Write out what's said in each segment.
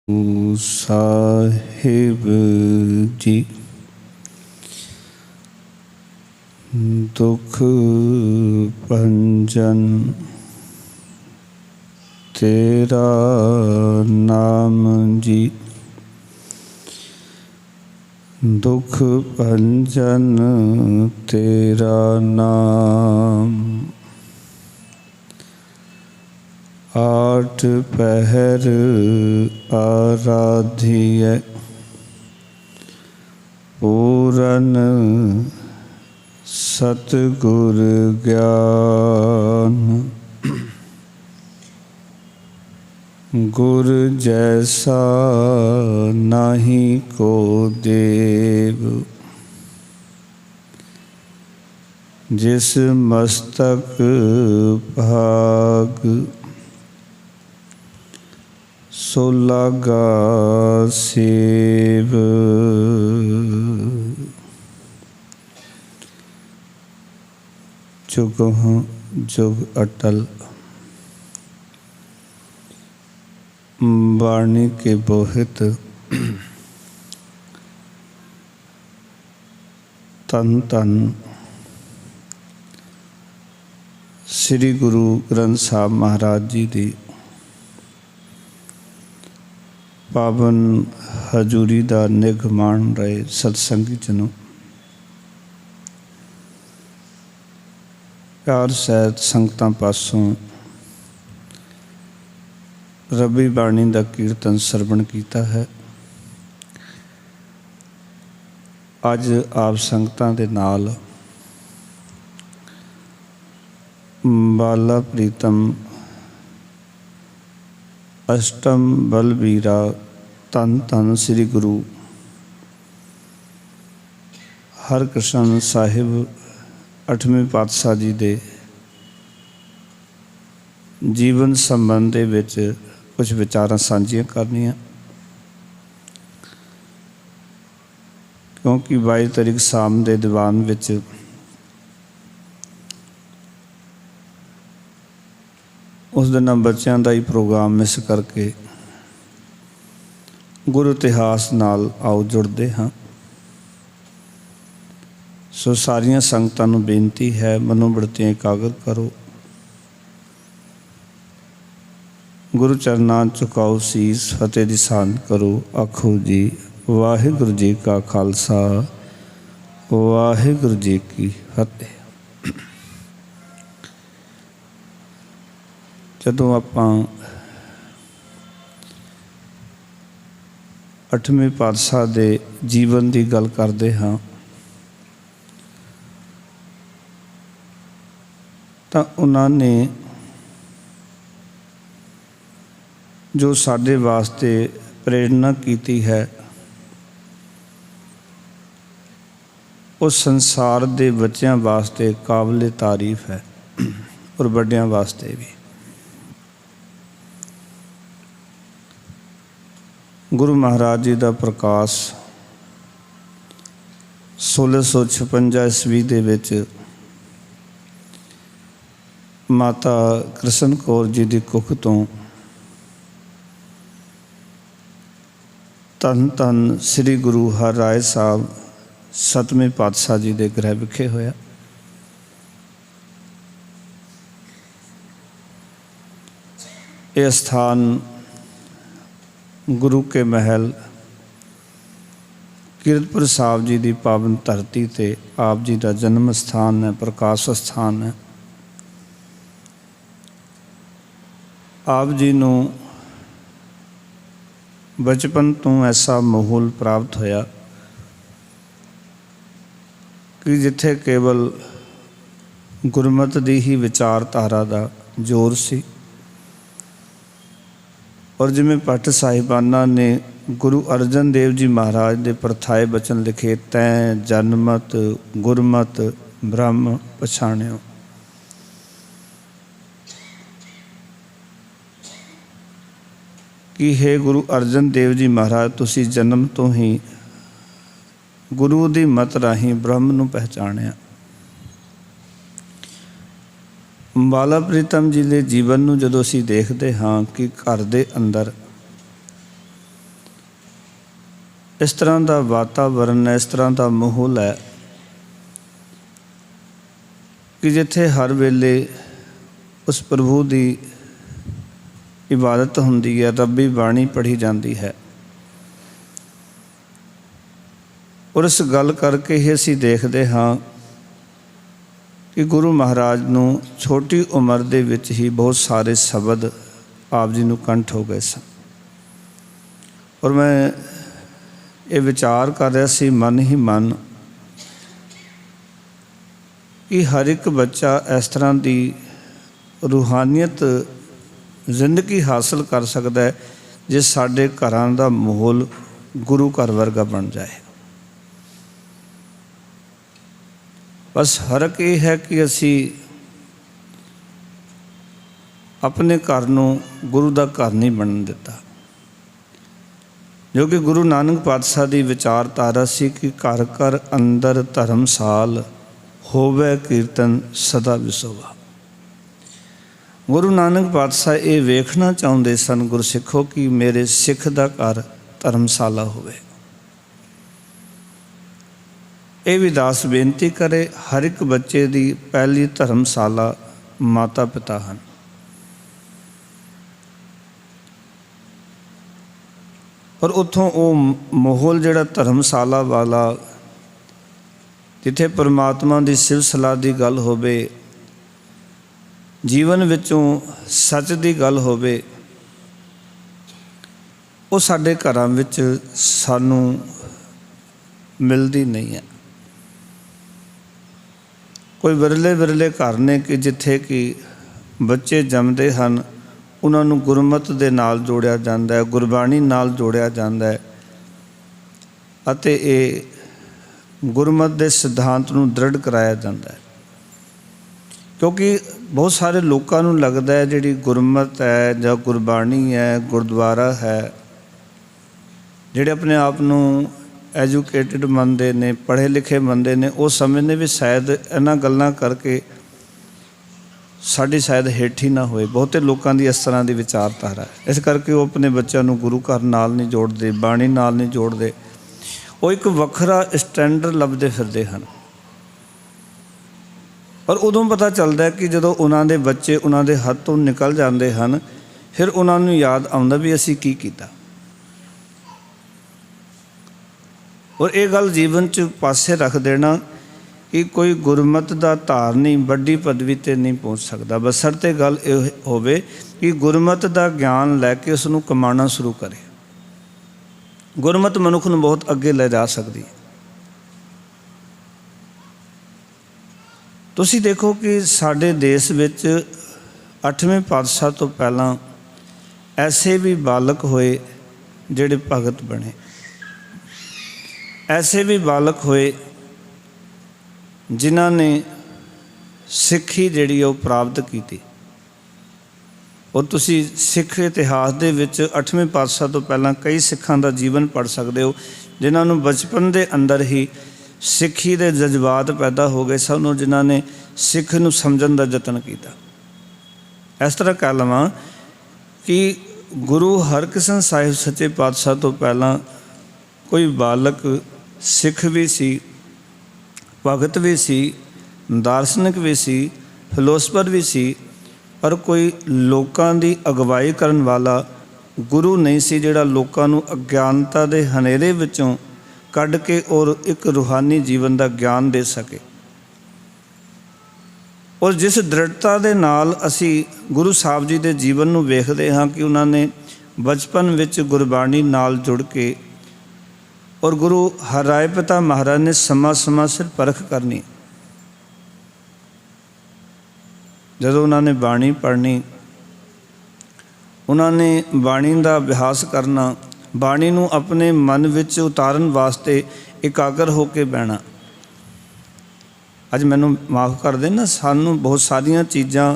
साहिब जी दुख भंजन तेरा नाम जी, दुख भंजन तेरा नाम। आठ पहर आराध्य पूरन सतगुर ज्ञान। गुर जैसा नाही को देव, जिस मस्तक भाग सो लागा सेव। जुग जुग अटल वाणी के बोहित तन तन श्री गुरु ग्रंथ साहब महाराज जी की पावन हजूरी का निघ मान रहे सत्संगी जनों, प्यार सहित संगतां पासों रबी बाणी का कीर्तन सरवण किया है। अज आप संगतां दे नाल बाला प्रीतम अष्टम बलबीरा धन धन श्री गुरु हरकृष्ण साहिब 8वें पातशाह जी दे जीवन संबंध विच कुछ विचारां साझियां करनियां, क्योंकि 22 तारीख शाम के दीवान विच उस दिन बच्चों का ही प्रोग्राम मिस करके गुरु इतिहास नाल आओ जुड़ते हाँ। सो सारिया संगतां नूं बेनती है, मनोबड़तियां एकाग्र करो, गुरु चरनां झुकाओ सीस, फतेह दी सांझ करो। आखो जी वाहिगुरु जी का खालसा वाहिगुरु जी की फतेह। जदों आपां 8वें पातशाह दे जीवन की गल करते हाँ, तो उन्होंने जो साडे वास्ते प्रेरणा की है, उस संसार के बच्चों वास्ते काबिले तारीफ है और बड़ियां वास्ते भी। गुरु महाराज जी का प्रकाश 1656 ईस्वी दे विच माता कृष्ण कौर जी की कुख तो धन धन श्री गुरु हर राय साहब 7वें पातशाह जी के गृह विखे होया। यह स्थान गुरु के महल कीरतपुर साहब जी की पावन धरती ते आप जी का जन्म स्थान है, प्रकाश स्थान है। आप जी नूं बचपन तो ऐसा माहौल प्राप्त होया कि जिथे केवल गुरमत की ही विचारधारा का जोर सी, और जिमें भट्ट साहिबाना ने गुरु अर्जन देव जी महाराज के परथाए बचन लिखे, तैं जनमत गुरमत ब्रह्म पछाणियो। कि हे गुरु अर्जन देव जी महाराज, तुसी जन्म तो ही गुरु की मत राही ब्रह्म नूं पहचानिया। बाला प्रीतम जी के जीवन में जदों असीं देखते हाँ कि घर के अंदर इस तरह का वातावरण है, इस तरह का माहौल है कि जिथे हर वेले उस प्रभु की इबादत होंदी है, रब्बी बाणी पढ़ी जाती है। और इस गल करके ही असी देखते हाँ कि गुरु महाराज नूं छोटी उम्र दे विच ही बहुत सारे शब्द आप जी नूं कंठ हो गए सन। और मैं ये विचार कर रहा सी मन ही मन कि हर एक बच्चा इस तरह की रूहानियत जिंदगी हासिल कर सकता है जे साडे घरां दा माहौल गुरु घर वर्गा बन जाए। बस फर्क ये है कि असी अपने घर नूं गुरु का घर नहीं बनन दिता, जो कि गुरु नानक पातशाह की विचारधारा सी कि घर घर अंदर धर्मसाल होवे कीर्तन सदा विसोवा। गुरु नानक पातशाह ये वेखना चाहते सन गुरसिखो कि मेरे सिख का घर धर्मशाला होवे। ये भी दास बेनती करे, हर एक बच्चे की पहली धर्मशाला माता पिता हैं। और उतों वो माहौल जिहड़ा धर्मशाला वाला, जिथे परमात्मा की सिव सलाह की गल होवे, जीवन विचों सच की गल होवे, वो साडे घरां विच सानू मिलदी नहीं है। कोई विरले विरले घर ने कि जिथे कि बच्चे जमदे हन, उन्होंने गुरमत दे नाल जोड़िया जाता है, गुरबाणी नाल जोड़िया जाता है, अते ये गुरमत के सिद्धांत नूं दृढ़ कराया जाता है। क्योंकि बहुत सारे लोगों को लगता है जिहड़ी गुरमत है जां गुरबाणी है, गुरुद्वारा है, जिहड़े अपने आप नूं एजुकेटेड मनते ने, पढ़े लिखे मनते ने, वो समझते भी शायद इन्हां गल्लां करके साड़ी शायद हेठी ना होए। बहुते लोगों की इस तरह की विचारधारा है, इस करके वो अपने बच्चों को गुरु घर नाल नहीं जोड़ते, बाणी नाल नहीं जोड़ते, वो एक वखरा स्टैंडर्ड लभदे फिरदे हैं। और उदों पता चलता है कि जदों उन्होंने बच्चे उन्होंने हथ तो निकल जाते हैं, फिर उन्होंने याद आता भी असी की कीता। और ये गल जीवन च पासे रख देना कि कोई गुरमत का धारनी वड्डी पदवी ते नहीं पहुँच सकता, बशर्ते गल ये होवे कि गुरमत का ज्ञान लैके उसनूं कमाना शुरू करे। गुरमत मनुख नूं बहुत अगे ले जा सकती है। तुसीं देखो कि साडे देश विच 8वें पातशाह तो पहलां ऐसे भी बालक होए जिहड़े भगत बने, ऐसे भी बालक होए जिन्हां ने सिक्खी जिहड़ी वो प्राप्त की। और तुसी सिख इतिहास दे विच 8वें पातशाह तो पहलां कई सिखां दा जीवन पढ़ सकते हो, जिन्हां नूं बचपन दे अंदर ही सिक्खी दे जज्बात पैदा हो गए सन, जिन्हां ने सिख नूं समझण दा यतन कीता। इस तरह कह लवां कि गुरु हरकिशन साहिब सच्चे पातशाह तो पहलां कोई बालक सिख भी सी, भगत भी सी, दार्शनिक भी सी, फिलोसफर भी सी, पर कोई लोकां दी अगवाई करन वाला गुरु नहीं सी, जिहड़ा लोकां नूं अज्ञानता दे हनेरे विचों कढ़ के और एक रूहानी जीवन का ज्ञान दे सके। और जिस दृढ़ता दे नाल असी गुरु साहब जी के जीवन नूं वेखदे हाँ कि उन्होंने बचपन विच गुरबाणी नाल जुड़ के, और गुरु हराए पिता महाराज ने समा समा सिर परख करनी, जदों उन्होंने बाणी पढ़नी, उन्होंने बाणी का अभ्यास करना, बाणी नूं अपने मन विच उतारन वास्ते एकागर होके बहना। अज मैनूं माफ़ कर देना, सानूं बहुत सारियां चीज़ां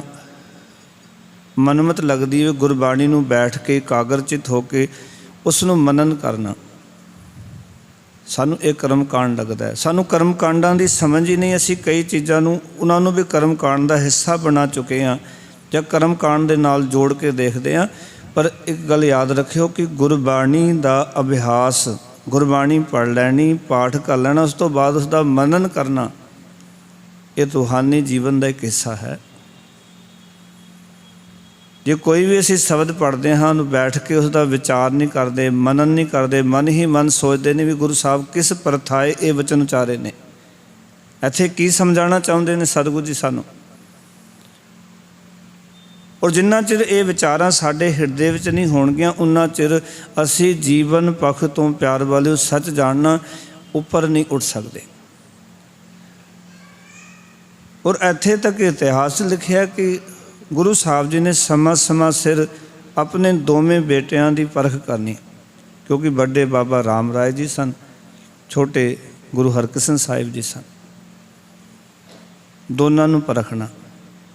मनमत लगदी है, गुरबाणी नूं बैठ के एकागरचित होके उसनूं मनन करना। सानू एक कर्म कांड लगता है, सानू कर्म कांडां की समझ ही नहीं। असी कई चीज़ों उन्होंने भी कर्म कांड का हिस्सा बना चुके हैं ਜਾਂ कर्म कांड के नाल जोड़ के देखते हैं। पर एक गल याद रखियो कि गुरबाणी का अभ्यास गुरबाणी पढ़ लैनी, पाठ कर लेना, उस तो बाद उसका मनन करना, ये रूहानी जीवन का एक हिस्सा है। जे कोई भी असीं शब्द पढ़ते हाँ, बैठ के उसका विचार नहीं करते, मनन नहीं करते, मन ही मन सोचते ने भी गुरु साहब किस परथाए ये वचन उचारे ने, इत्थे की समझाना चाहते हैं सतगुरु जी सानू। और जिन्ना चिर ये विचारां साडे हिरदे विच नहीं होणगियां, उन्ना चिर असीं जीवन पक्ष तो प्यार वाले सच जानना उपर नहीं उठ सकते। और इत्थे तक इतिहास लिखिया कि गुरु साहब जी ने समा समा सिर अपने दोवें बेटियां की परख करनी, क्योंकि बड़े बाबा राम राय जी सन, छोटे गुरु हरकृष्ण साहिब जी सन। दोनों नूं परखना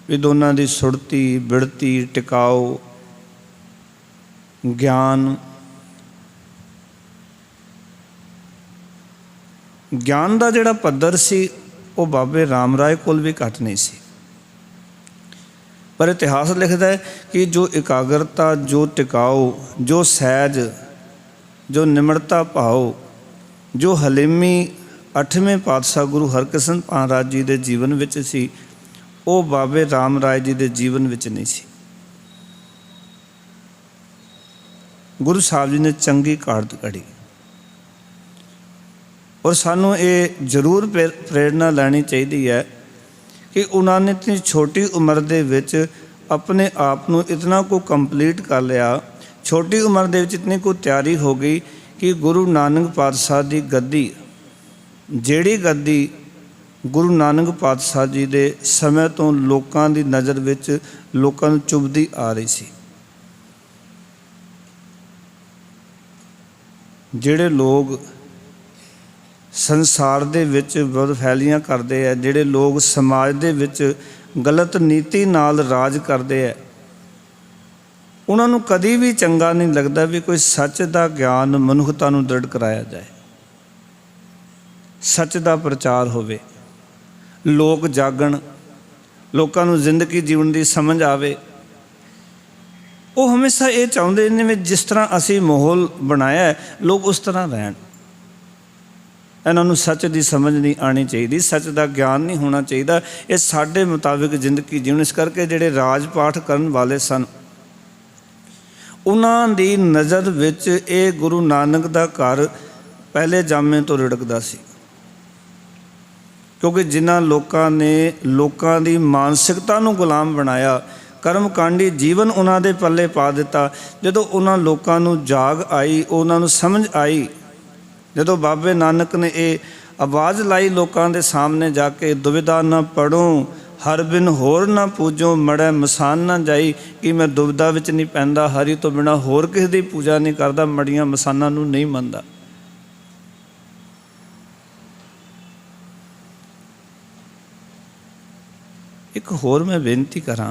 भी दोनों की सुरती, बिड़ती, टिकाऊ, ज्ञान का जिहड़ा पद्धर सी वो बाबे राम राय कोल भी घट नहीं सी। पर इतिहास लिखता है कि जो एकाग्रता, जो टिकाऊ, जो सहज, जो निमरता भाव, जो हलीमी 8वें पातशाह गुरु हरकृष्ण महाराज जी के जीवन विच सी, वो बाबे राम राय जी के जीवन विच नहीं सी। गुरु साहब जी ने चंगी काढ़ कढ़ी। और सानू ये जरूर प्रेरणा लैनी चाहिए है कि उन्होंने इतनी छोटी उम्र दे विच अपने आप को इतना को कंप्लीट कर लिया, छोटी उम्र दे विच इतनी को तैयारी हो गई कि गुरु नानक पातशाह की गद्दी, जिहड़ी गद्दी गुरु नानक पातशाह जी के समय तो लोगों की नज़र विच लोगों को चुभती आ रही सी। जिहड़े लोग संसार दे विच बदफैलियां करते हैं, जिहड़े लोग समाज दे विच गलत नीति नाल राज करते हैं, उन्होंने कभी भी चंगा नहीं लगता भी कोई सच का ज्ञान मनुखता नूं दृढ़ कराया जाए, सच का प्रचार होवे, लोग जागण, लोगों को जिंदगी जीवन की समझ आवे। वो हमेशा ये चाहते हैं जिस तरह असी माहौल बनाया है लोग उस तरह रहन। इन्हों सच की समझ नहीं आनी चाहिए, सच का ज्ञान नहीं होना चाहिए, ये साडे मुताबिक जिंदगी जीवन। इस करके जिहड़े राज पाठ करन वाले सन, उन्हां दी नज़र विच ये गुरु नानक दा घर पहले जामे तो रिड़कदा सी, क्योंकि जिन्हां लोकां ने लोकां दी मानसिकता नूं गुलाम बनाया, कर्मकांडी जीवन उन्हां दे पल्ले पा दिता। जदों उन्हां लोकां नूं जाग आई, उन्हां नूं समझ आई, जदों बाबे नानक ने ये आवाज़ लाई लोकां दे सामने जाके, दुविधा ना पढ़ो हर बिन होर ना पूजो, मड़ै मसान ना जाई, कि मैं दुविधा विच नहीं पैंदा, हरि तो बिना होर किसी दी पूजा नहीं करदा, मड़ियां मसानां नूं नहीं मनदा। एक होर मैं बेनती करा,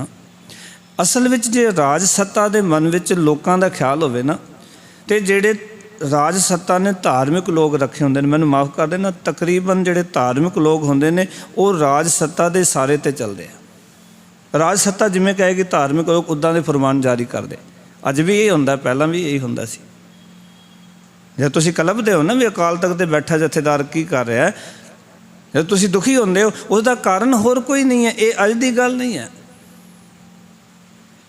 असल विच जे राज सत्ता दे मन विच लोकां दा ख्याल होवे ना, ते जेड़े राज सत्ता ने धार्मिक लोग रखे होंदे ने, मैनूं माफ़ कर देना, तकरीबन जिहड़े धार्मिक लोग होंदे ने वो राज सत्ता दे सारे ते चलदे आ। राज सत्ता जिवें कहेगी धार्मिक लोग उदां दे फरमान जारी करदे। अज भी यही हुंदा, पहलां भी यही हुंदा सी। जे तुसीं कलपदे हो ना भी अकाल तख्त ते बैठा जथेदार की कर रहा है, जब तुसीं दुखी होंदे हो उसका कारण होर कोई नहीं है, ये अज दी गल नहीं है।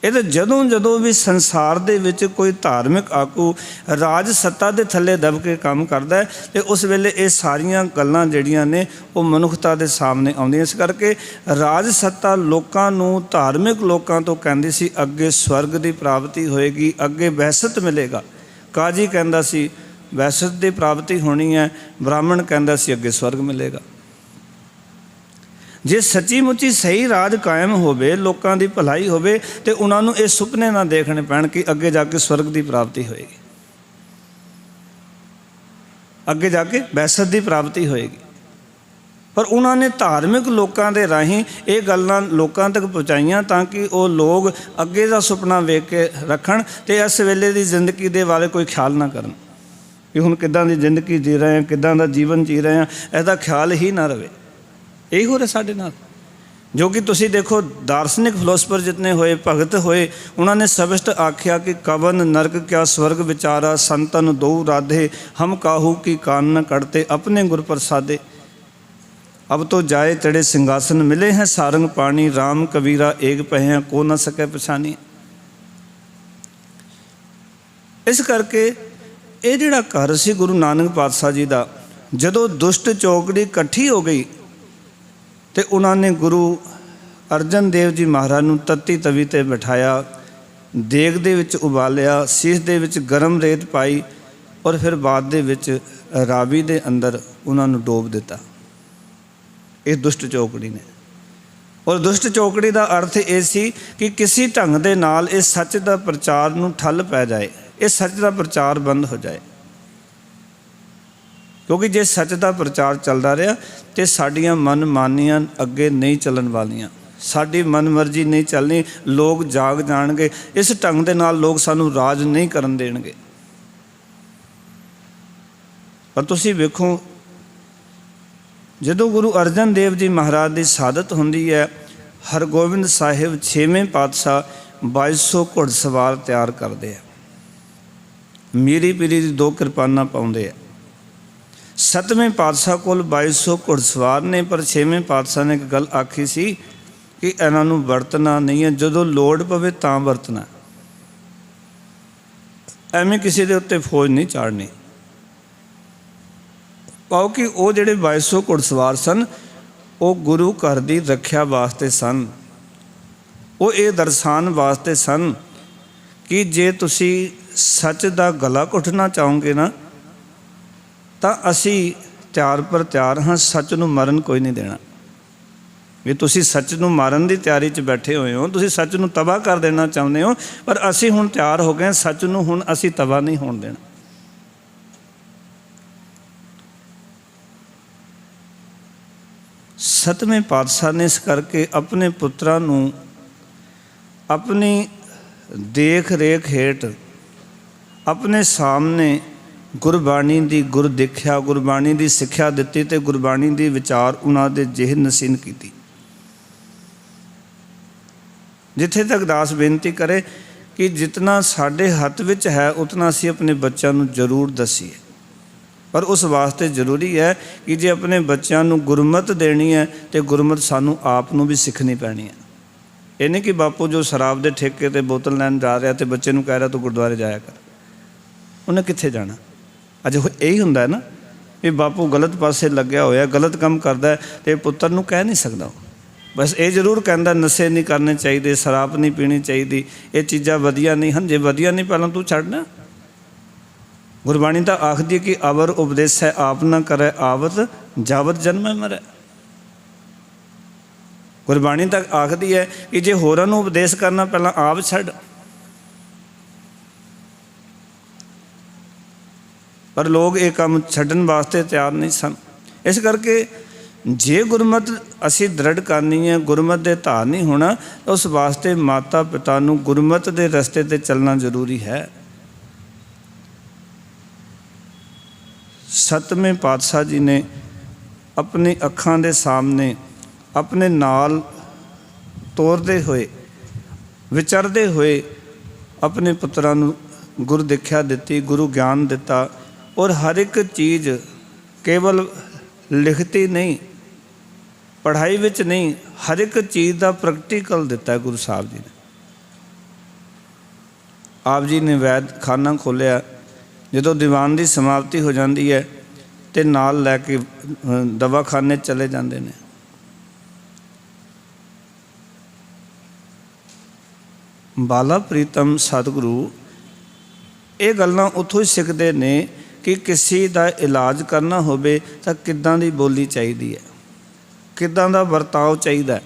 ये तो जदों जदों भी संसार दे विच कोई धार्मिक आकू राज सत्ता दे थल्ले दब के काम करता है, तो उस वेले ये सारियां गल्लां जिहड़ियां ने वो मनुखता दे सामने आउंदियां। इस करके राज सत्ता लोकां नूं, धार्मिक लोकां तो कहंदी सी अगे स्वर्ग की प्राप्ति होएगी, अगे वैसत मिलेगा। काजी कहंदा सी वैसत की प्राप्ति होनी है, ब्राह्मण कहंदा सी अगे स्वर्ग मिलेगा। जे सच्ची मुच्ची सही राज कायम होवे, लोकां दी भलाई होवे, ते उन्हां नूं ये सुपने ना देखने पैण कि अगे जाके स्वर्ग की प्राप्ति होएगी, अगे जाके वैसत की प्राप्ति होएगी। पर उन्होंने धार्मिक लोगों के राही ये गल्लां लोगों तक पहुँचाइयां ताकि वो लोग अगे का सुपना वेख के रखण, ते इस वेले की जिंदगी दे वाले कोई ख्याल ना करन कि हुण किदां दी जिंदगी जी रहे हैं, किदां दा जीवन जी रहे हैं, इसदा ख्याल ही ना रहे। यही हो रहा साडे नाल। जो कि तुसी देखो दार्शनिक फिलोसफर जितने होए, भगत होए, उन्होंने स्पष्ट आख्या कि कवन नरक क्या स्वर्ग विचारा, संतन दो राधे, हम काहू की कान न कड़ते, अपने गुर प्रसादे। अब तो जाए तेरे सिंहासन, मिले हैं सारंग पानी, राम कबीरा एक पहे को न सके पछानी। इस करके ये जिहड़ा घर सी गुरु नानक पातशाह जी का, जदों दुष्ट चौकड़ी इकट्ठी हो गई तो उन्होंने गुरु अर्जन देव जी महाराज नूं तत्ती तवी ते बिठाया, देग दे विच उबालिया, सीस दे विच गरम रेत पाई और फिर बाद दे विच रावी दे अंदर उन्होंने डोब दिता इस दुष्ट चौकड़ी ने। और दुष्ट चौकड़ी का अर्थ ये सी कि किसी ढंग दे नाल इस सच का प्रचार नूं ठल पै जाए, इस सच का प्रचार बंद हो जाए। क्योंकि जे सच का प्रचार चलता रहा तो साडियां मनमानियां अगे नहीं चलन वालियां, साडी मनमर्जी नहीं चलनी, लोग जाग जाणगे, इस ढंग दे नाल लोग सानू राज नहीं करन देणगे। पर तुसीं वेखो जदों गुरु अर्जन देव जी महाराज की शहादत हुंदी है, हरगोबिंद साहिब 6वें पातशाह 2200 घुड़सवार तैयार करते हैं, मीरी पीरी की 2 किरपानां पाउंदे है। 7वें पातशाह कोल 2200 घुड़सवार ने, पर 6वें पातशाह ने एक गल आखी सी कि इन्हां नूं वरतना नहीं है, जदों लोड़ पवे तां वरतना, एवें किसी दे उत्ते फौज नहीं चाड़नी। क्योंकि वो जिहड़े 2200 घुड़सवार सन वो गुरु घर की रख्या वास्ते सन, वो ये दर्शान वास्ते सन कि जे तुसी सच का गला घुटना चाहोगे ना तो असी तैयार पर तैयार हाँ, सच नूं मरन कोई नहीं देना। भी तुसी सच नूं मारन की तैयारी च बैठे हुए हो, तुसी सच नूं तबाह कर देना चाहते हो, पर असी हुण तैयार हो गए, सच नूं हुण असी तबाह नहीं होण देना। सतवें पातशाह ने इस करके अपने पुत्रां नूं अपनी देख रेख हेठ अपने सामने गुरबाणी की गुर दिख्या, गुरबाणी की सिक्ख्या दिती ते गुरबाणी के विचार उन्हां दे जेहन नसीन की। जिथे तक दास बेनती करे कि जितना साढ़े हथ विच है उतना असी अपने बच्चों नूं जरूर दसीए, पर उस वास्ते जरूरी है कि जे अपने बच्चों नूं गुरमत देनी है तो गुरमत सानू आप नूं भी सीखनी पैनी है। ये नहीं कि बापू जो शराब के ठेके ते बोतल लैन जा रहा तो बच्चे नूं कह रहा तू गुरुद्वारे जाया कर, उन्हें कित्थे जाना। अज यही हुंदा है ना कि बापू गलत पासे लग्या होया, गलत काम करता है तो पुत्र नूं कह नहीं सकता, बस ये जरूर कहता नशे नहीं करने चाहिए, शराब नहीं पीनी चाहिए, ये चीज़ां वधिया नहीं हैं, जे वधिया नहीं पहला तू छड्डना। गुरबाणी तो आखदी कि अवर उपदेश है आप ना करे आवत, जावत जन्म मरै। गुरबाणी तक आखदी है कि जे होरां नूं उपदेश करना पहला आप छड्ड। पर लोग ये काम छड्डण वास्ते तैयार नहीं सन। इस करके जे गुरमत असी दृढ़ करनी है, गुरमत दे धार नहीं होना, तो उस वास्ते माता पिता नूं गुरमत दे रस्ते ते चलना जरूरी है। सतवें पातशाह जी ने अपनी अखां दे सामने अपने नाल तोरते हुए विचरते हुए अपने पुत्रां नूं गुरु दिख्या दिती, गुरु ज्ञान दिता, और हर एक चीज़ केवल लिखती नहीं, पढ़ाई विच नहीं, हर एक चीज़ का प्रैक्टिकल दिता है गुरु साहब जी ने। आप जी ने वैद खाना खोलिया, जदों दीवान की समाप्ति हो जाती है तो नाल लैके दवाखाने चले जाते हैं। बाला प्रीतम सतगुरु ये गल्लां उत्थों ही सीखते ने कि किसी का इलाज करना होवे तो किद्दां दी बोली चाहिए है, किद्दां दा वरताव चाहिए।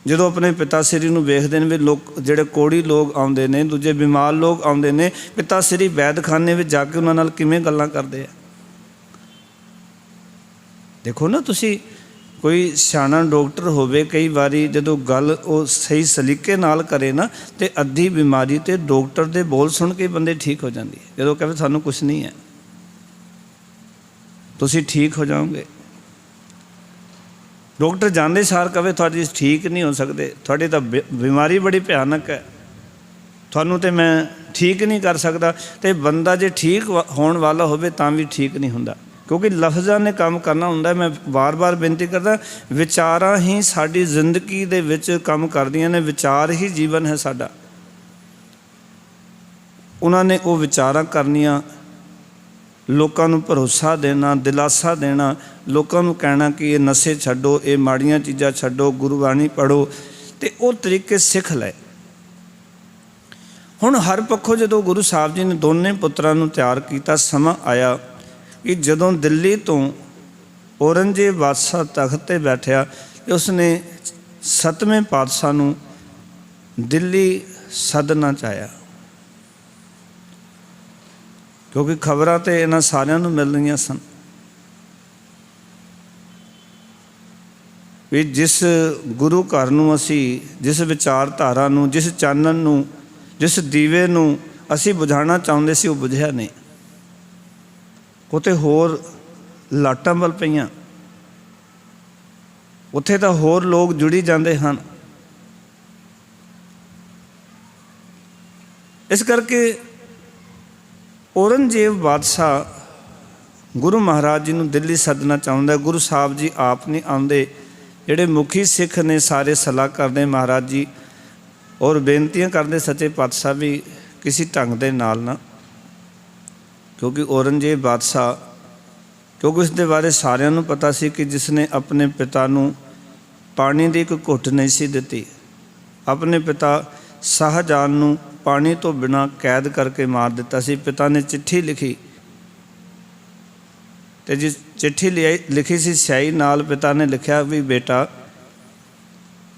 जो अपने पिता श्री नूं वेखदे ने, भी लोग जिहड़े कोड़ी लोग आउंदे ने, दूजे बीमार लोग आउंदे ने, पिता श्री वैदखाने में जाके उन्हां नाल किवें गल्लां करदे आ। देखो ना तुसी, कोई सियाणा डॉक्टर होवे, कई बारी जदों गल वो सही सलीके नाल करे ना तो अद्धी बीमारी तो डॉक्टर दे बोल सुन के बंदे ठीक हो जाती है। जदों कहे सानूं कुछ नहीं है, तुसी ठीक हो जाओगे, डॉक्टर जाते सार कहे थोड़ी ठीक नहीं हो सकते, थोड़ी तो बीमारी बड़ी भयानक है, थानू तो मैं ठीक नहीं कर सकता। तो बंदा जे ठीक होने वाला हो भी ठीक नहीं होंदा, क्योंकि लफ्ज़ां ने काम करना होंदा। मैं बार बार बेनती करदा, विचारां ही साडी जिंदगी दे विच काम करदियां ने, विचार ही जीवन है साडा। उन्होंने वो विचारां करनियां, लोगों को भरोसा देना, दिलासा देना, लोगों को कहना कि ये नशे छड्डो, ये माड़ियां चीज़ां छड्डो, गुरबाणी पढ़ो, तो वो तरीके सिख ले। हुण हर पक्षों जो गुरु साहब जी ने दोनों पुत्रां नूं तैयार किया, समा आया कि जदों दिल्ली तो औरंगजेब बादशाह तख्त ते बैठा तो उसने 7वें पातशाह नूं दिल्ली सदना चाहया, क्योंकि खबरां तो इन्हां सारिआं नूं मिल रही सन भी जिस गुरु घर नूं असी, जिस विचारधारा नूं, जिस चानन नूं, जिस दीवे नूं असी बुझाना चाहुंदे सी, वो बुझिआ नहीं। उत्थे होर लाटां बल पईआं, उत्थे तां होर लोग जुड़ी जांदे हन। इस करके औरंगजेब बादशाह गुरु महाराज जी नूं दिल्ली सदना चाहुंदा। गुरु साहब जी आप नहीं आउंदे, जिहड़े मुखी सिख ने सारे सलाह करदे महाराज जी, और बेनतियां करदे सच्चे पातशाह भी किसी ढंग दे नाल ना, क्योंकि औरंगजेब बादशाह, क्योंकि उसके बारे सारिਆਂ ਨੂੰ पता सी कि जिसने अपने पिता नूं पानी की एक घुट नहीं सी दिती, अपने पिता शाहजहां नूं पानी तो बिना कैद करके मार दिता सी। पिता ने चिट्ठी लिखी, तो जिस चिट्ठी लिखी सी स्याही नाल पिता ने लिखा भी बेटा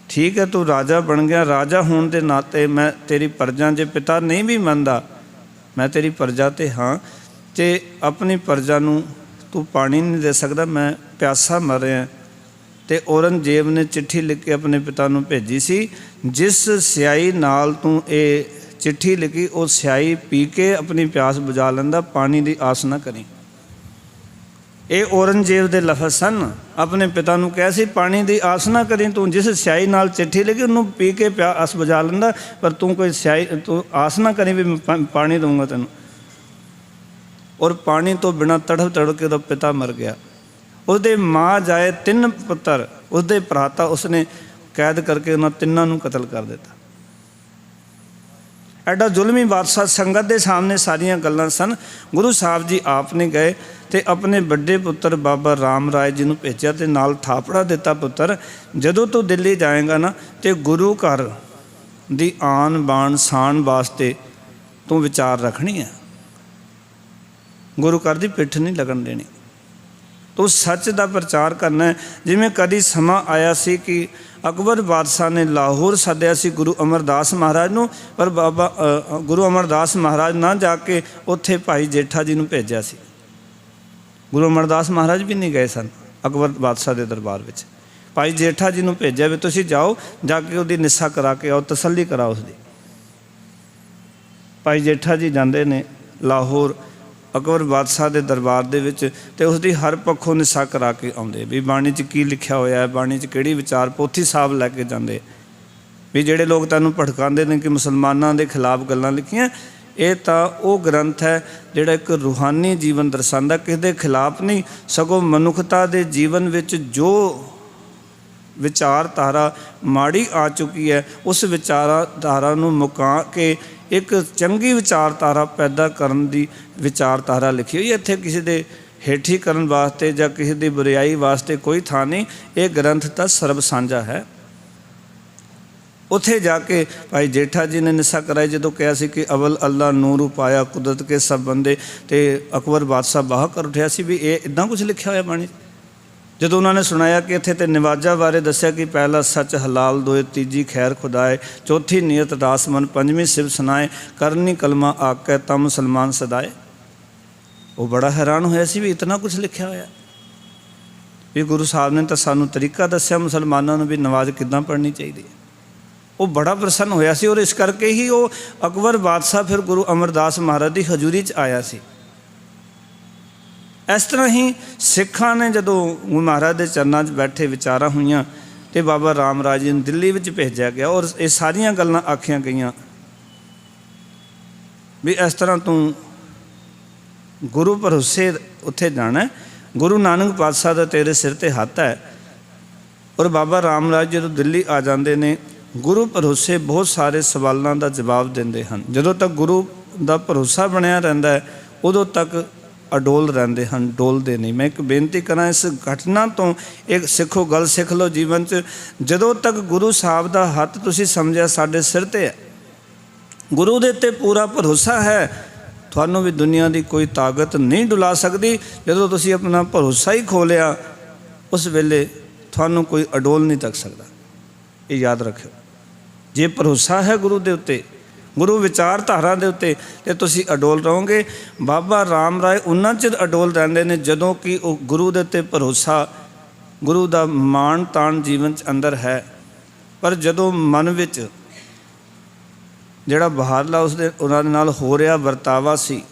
ठीक है तू राजा बन गया, राजा होने के नाते मैं तेरी प्रजा, जे पिता नहीं भी मनदा मैं तेरी प्रजा ते हाँ, ते अपनी प्रजा नूं तू पानी नहीं दे सकदा, मैं प्यासा मर रहा। तो औरंगजेब ने चिट्ठी लिख के अपने पिता नूं भेजी सी, जिस स्याही नाल तू ये चिट्ठी लिखी वो स्याही पी के अपनी प्यास बुझा लैंदा, पानी की आस ना करी। ये औरंगजेब के लफज सन। अपने पिता नूं कहा सी पानी की आस ना करी, तू जिस स्याही नाल चिट्ठी लिखी उन्होंने पी के प्यास बुझा लैंदा, पर तू कोई स्याही तू आस ना करी भी मैं पानी दूंगा तेनों। और पानी तो बिना तड़प तड़प के तो पिता मर गया। उसके माँ जाए 3 पुत्र, उसके भराता उसने कैद करके उन्होंने तिन्हों नूं कतल कर दिता। एडा जुल्मी बादशाह, संगत के सामने सारिया गल्लां सन। गुरु साहब जी आप नहीं गए तो अपने बड़े पुत्र बाबा राम राय जी नूं भेजा ते नाल थापड़ा दिता, पुत्र जदों तू दिल्ली जाएगा ना तो गुरु घर दी आन बान शान वास्ते तू विचार रखनी है, गुरु घर की पिठ नहीं लगन देनी, तो सच का प्रचार करना है। जिमें कभी समा आया सी कि अकबर बादशाह ने लाहौर सद्या सी गुरु अमरदास महाराज नूं, पर बाबा गुरु अमरदास महाराज ना जाके उत्थे भाई जेठा जी नूं भेजा सी। गुरु अमरदास महाराज भी नहीं गए सन अकबर बादशाह के दरबार में, भाई जेठा जी नूं भेजा भी तुसीं जाओ जाके उसकी निस्सा करा के आओ, तसल्ली कराओ उसकी। भाई जेठा जी जाते ने लाहौर अकबर बादशाह के दरबार दे विच, ते उसकी हर पक्षों निस्सा करा के आउंदे भी बाणी च की लिखा होया है, बाणी च किहड़ी विचार, पोथी साहब लैके जाते भी जिहड़े लोग तैनूं भड़कांदे ने कि मुसलमानां दे खिलाफ गल्लां लिखियां, ये तो वो ग्रंथ है जिहड़ा एक रूहानी जीवन दर्शांदा, किसी दे खिलाफ नहीं, सगों मनुखता दे जीवन विच जो विचारधारा माड़ी आ चुकी है उस विचारधारा नूं मुका के एक चंगी विचारधारा पैदा करन दी विचारधारा लिखी हुई है। इत्थे किसी दे हेठी करन वास्ते जां किसी दी बुराई वास्ते कोई थां नहीं, ये ग्रंथ तां सर्ब सांझा है। उत्थे जाके भाई जेठा जी ने निस्सा कराई, जो कहा सी कि अवल अल्लाह नूर पाया कुदरत के सब बंदे, तो अकबर बादशाह बाह कर उठा सी भी ये इदां कुछ लिखा होया बाणी। जो उन्होंने सुनाया कि इत्थे ते निवाजा बारे दस्या कि पहला सच हलाल, दोए तीजी खैर खुदाए, चौथी नीयत दासमन, पंजवीं शिव सुनाए, करनी कलमा आकै ता मुसलमान सदाए। वो बड़ा हैरान होया सी भी इतना कुछ लिखा होया भी गुरु साहब ने तो सानू तरीका दस्या मुसलमानों नूं भी नमाज किदां पढ़नी चाहिए। वो बड़ा प्रसन्न होया सी और इस करके ही वो अकबर बादशाह फिर गुरु अमरदास महाराज की हजूरी च आया सी। इस तरह ही सिखां ने जदों गुरु महाराज के चरणों 'च बैठे विचारां हुईयां तो बाबा राम राज जी नूं दिल्ली विच भेजा गया और ये सारियां गल्लां आखियां गईयां भी इस तरह तू गुरु भरोसे उत्थे जाना है, गुरु नानक पातशाह दा तेरे सिर ते हत्थ है। और बाबा राम राज जदों दिल्ली आ जाते ने गुरु भरोसे बहुत सारे सवालों का जवाब देंदे हन। जदों तक गुरु का भरोसा बनया रहिंदा है उदों तक अडोल रहंदे हन, डोलते नहीं। मैं एक बेनती करा, इस घटना तो एक सिखो गल सिख लो जीवन च, जदों तक गुरु साहब का हत्थ तुसीं समझिया साडे सिर ते है, गुरु दे ते पूरा भरोसा है, थानू भी दुनिया की कोई ताकत नहीं डुला सकती। जदों तुसीं अपना भरोसा ही खो लिया उस वेले थानू कोई अडोल नहीं तक सकता। ये याद रखियो, जे भरोसा है गुरु दे उत्ते, गुरु विचारधारा के उत्ते, तो तुसीं अडोल रहोगे। बाबा राम राय उन्ना चिर अडोल रहिंदे ने जदों कि वो गुरु दे उत्ते भरोसा, गुरु का मान तान जीवन अंदर है। पर जदों मन विच जिहड़ा बाहरला उसदे उन्हां दे नाल हो रहा वरतावा सी,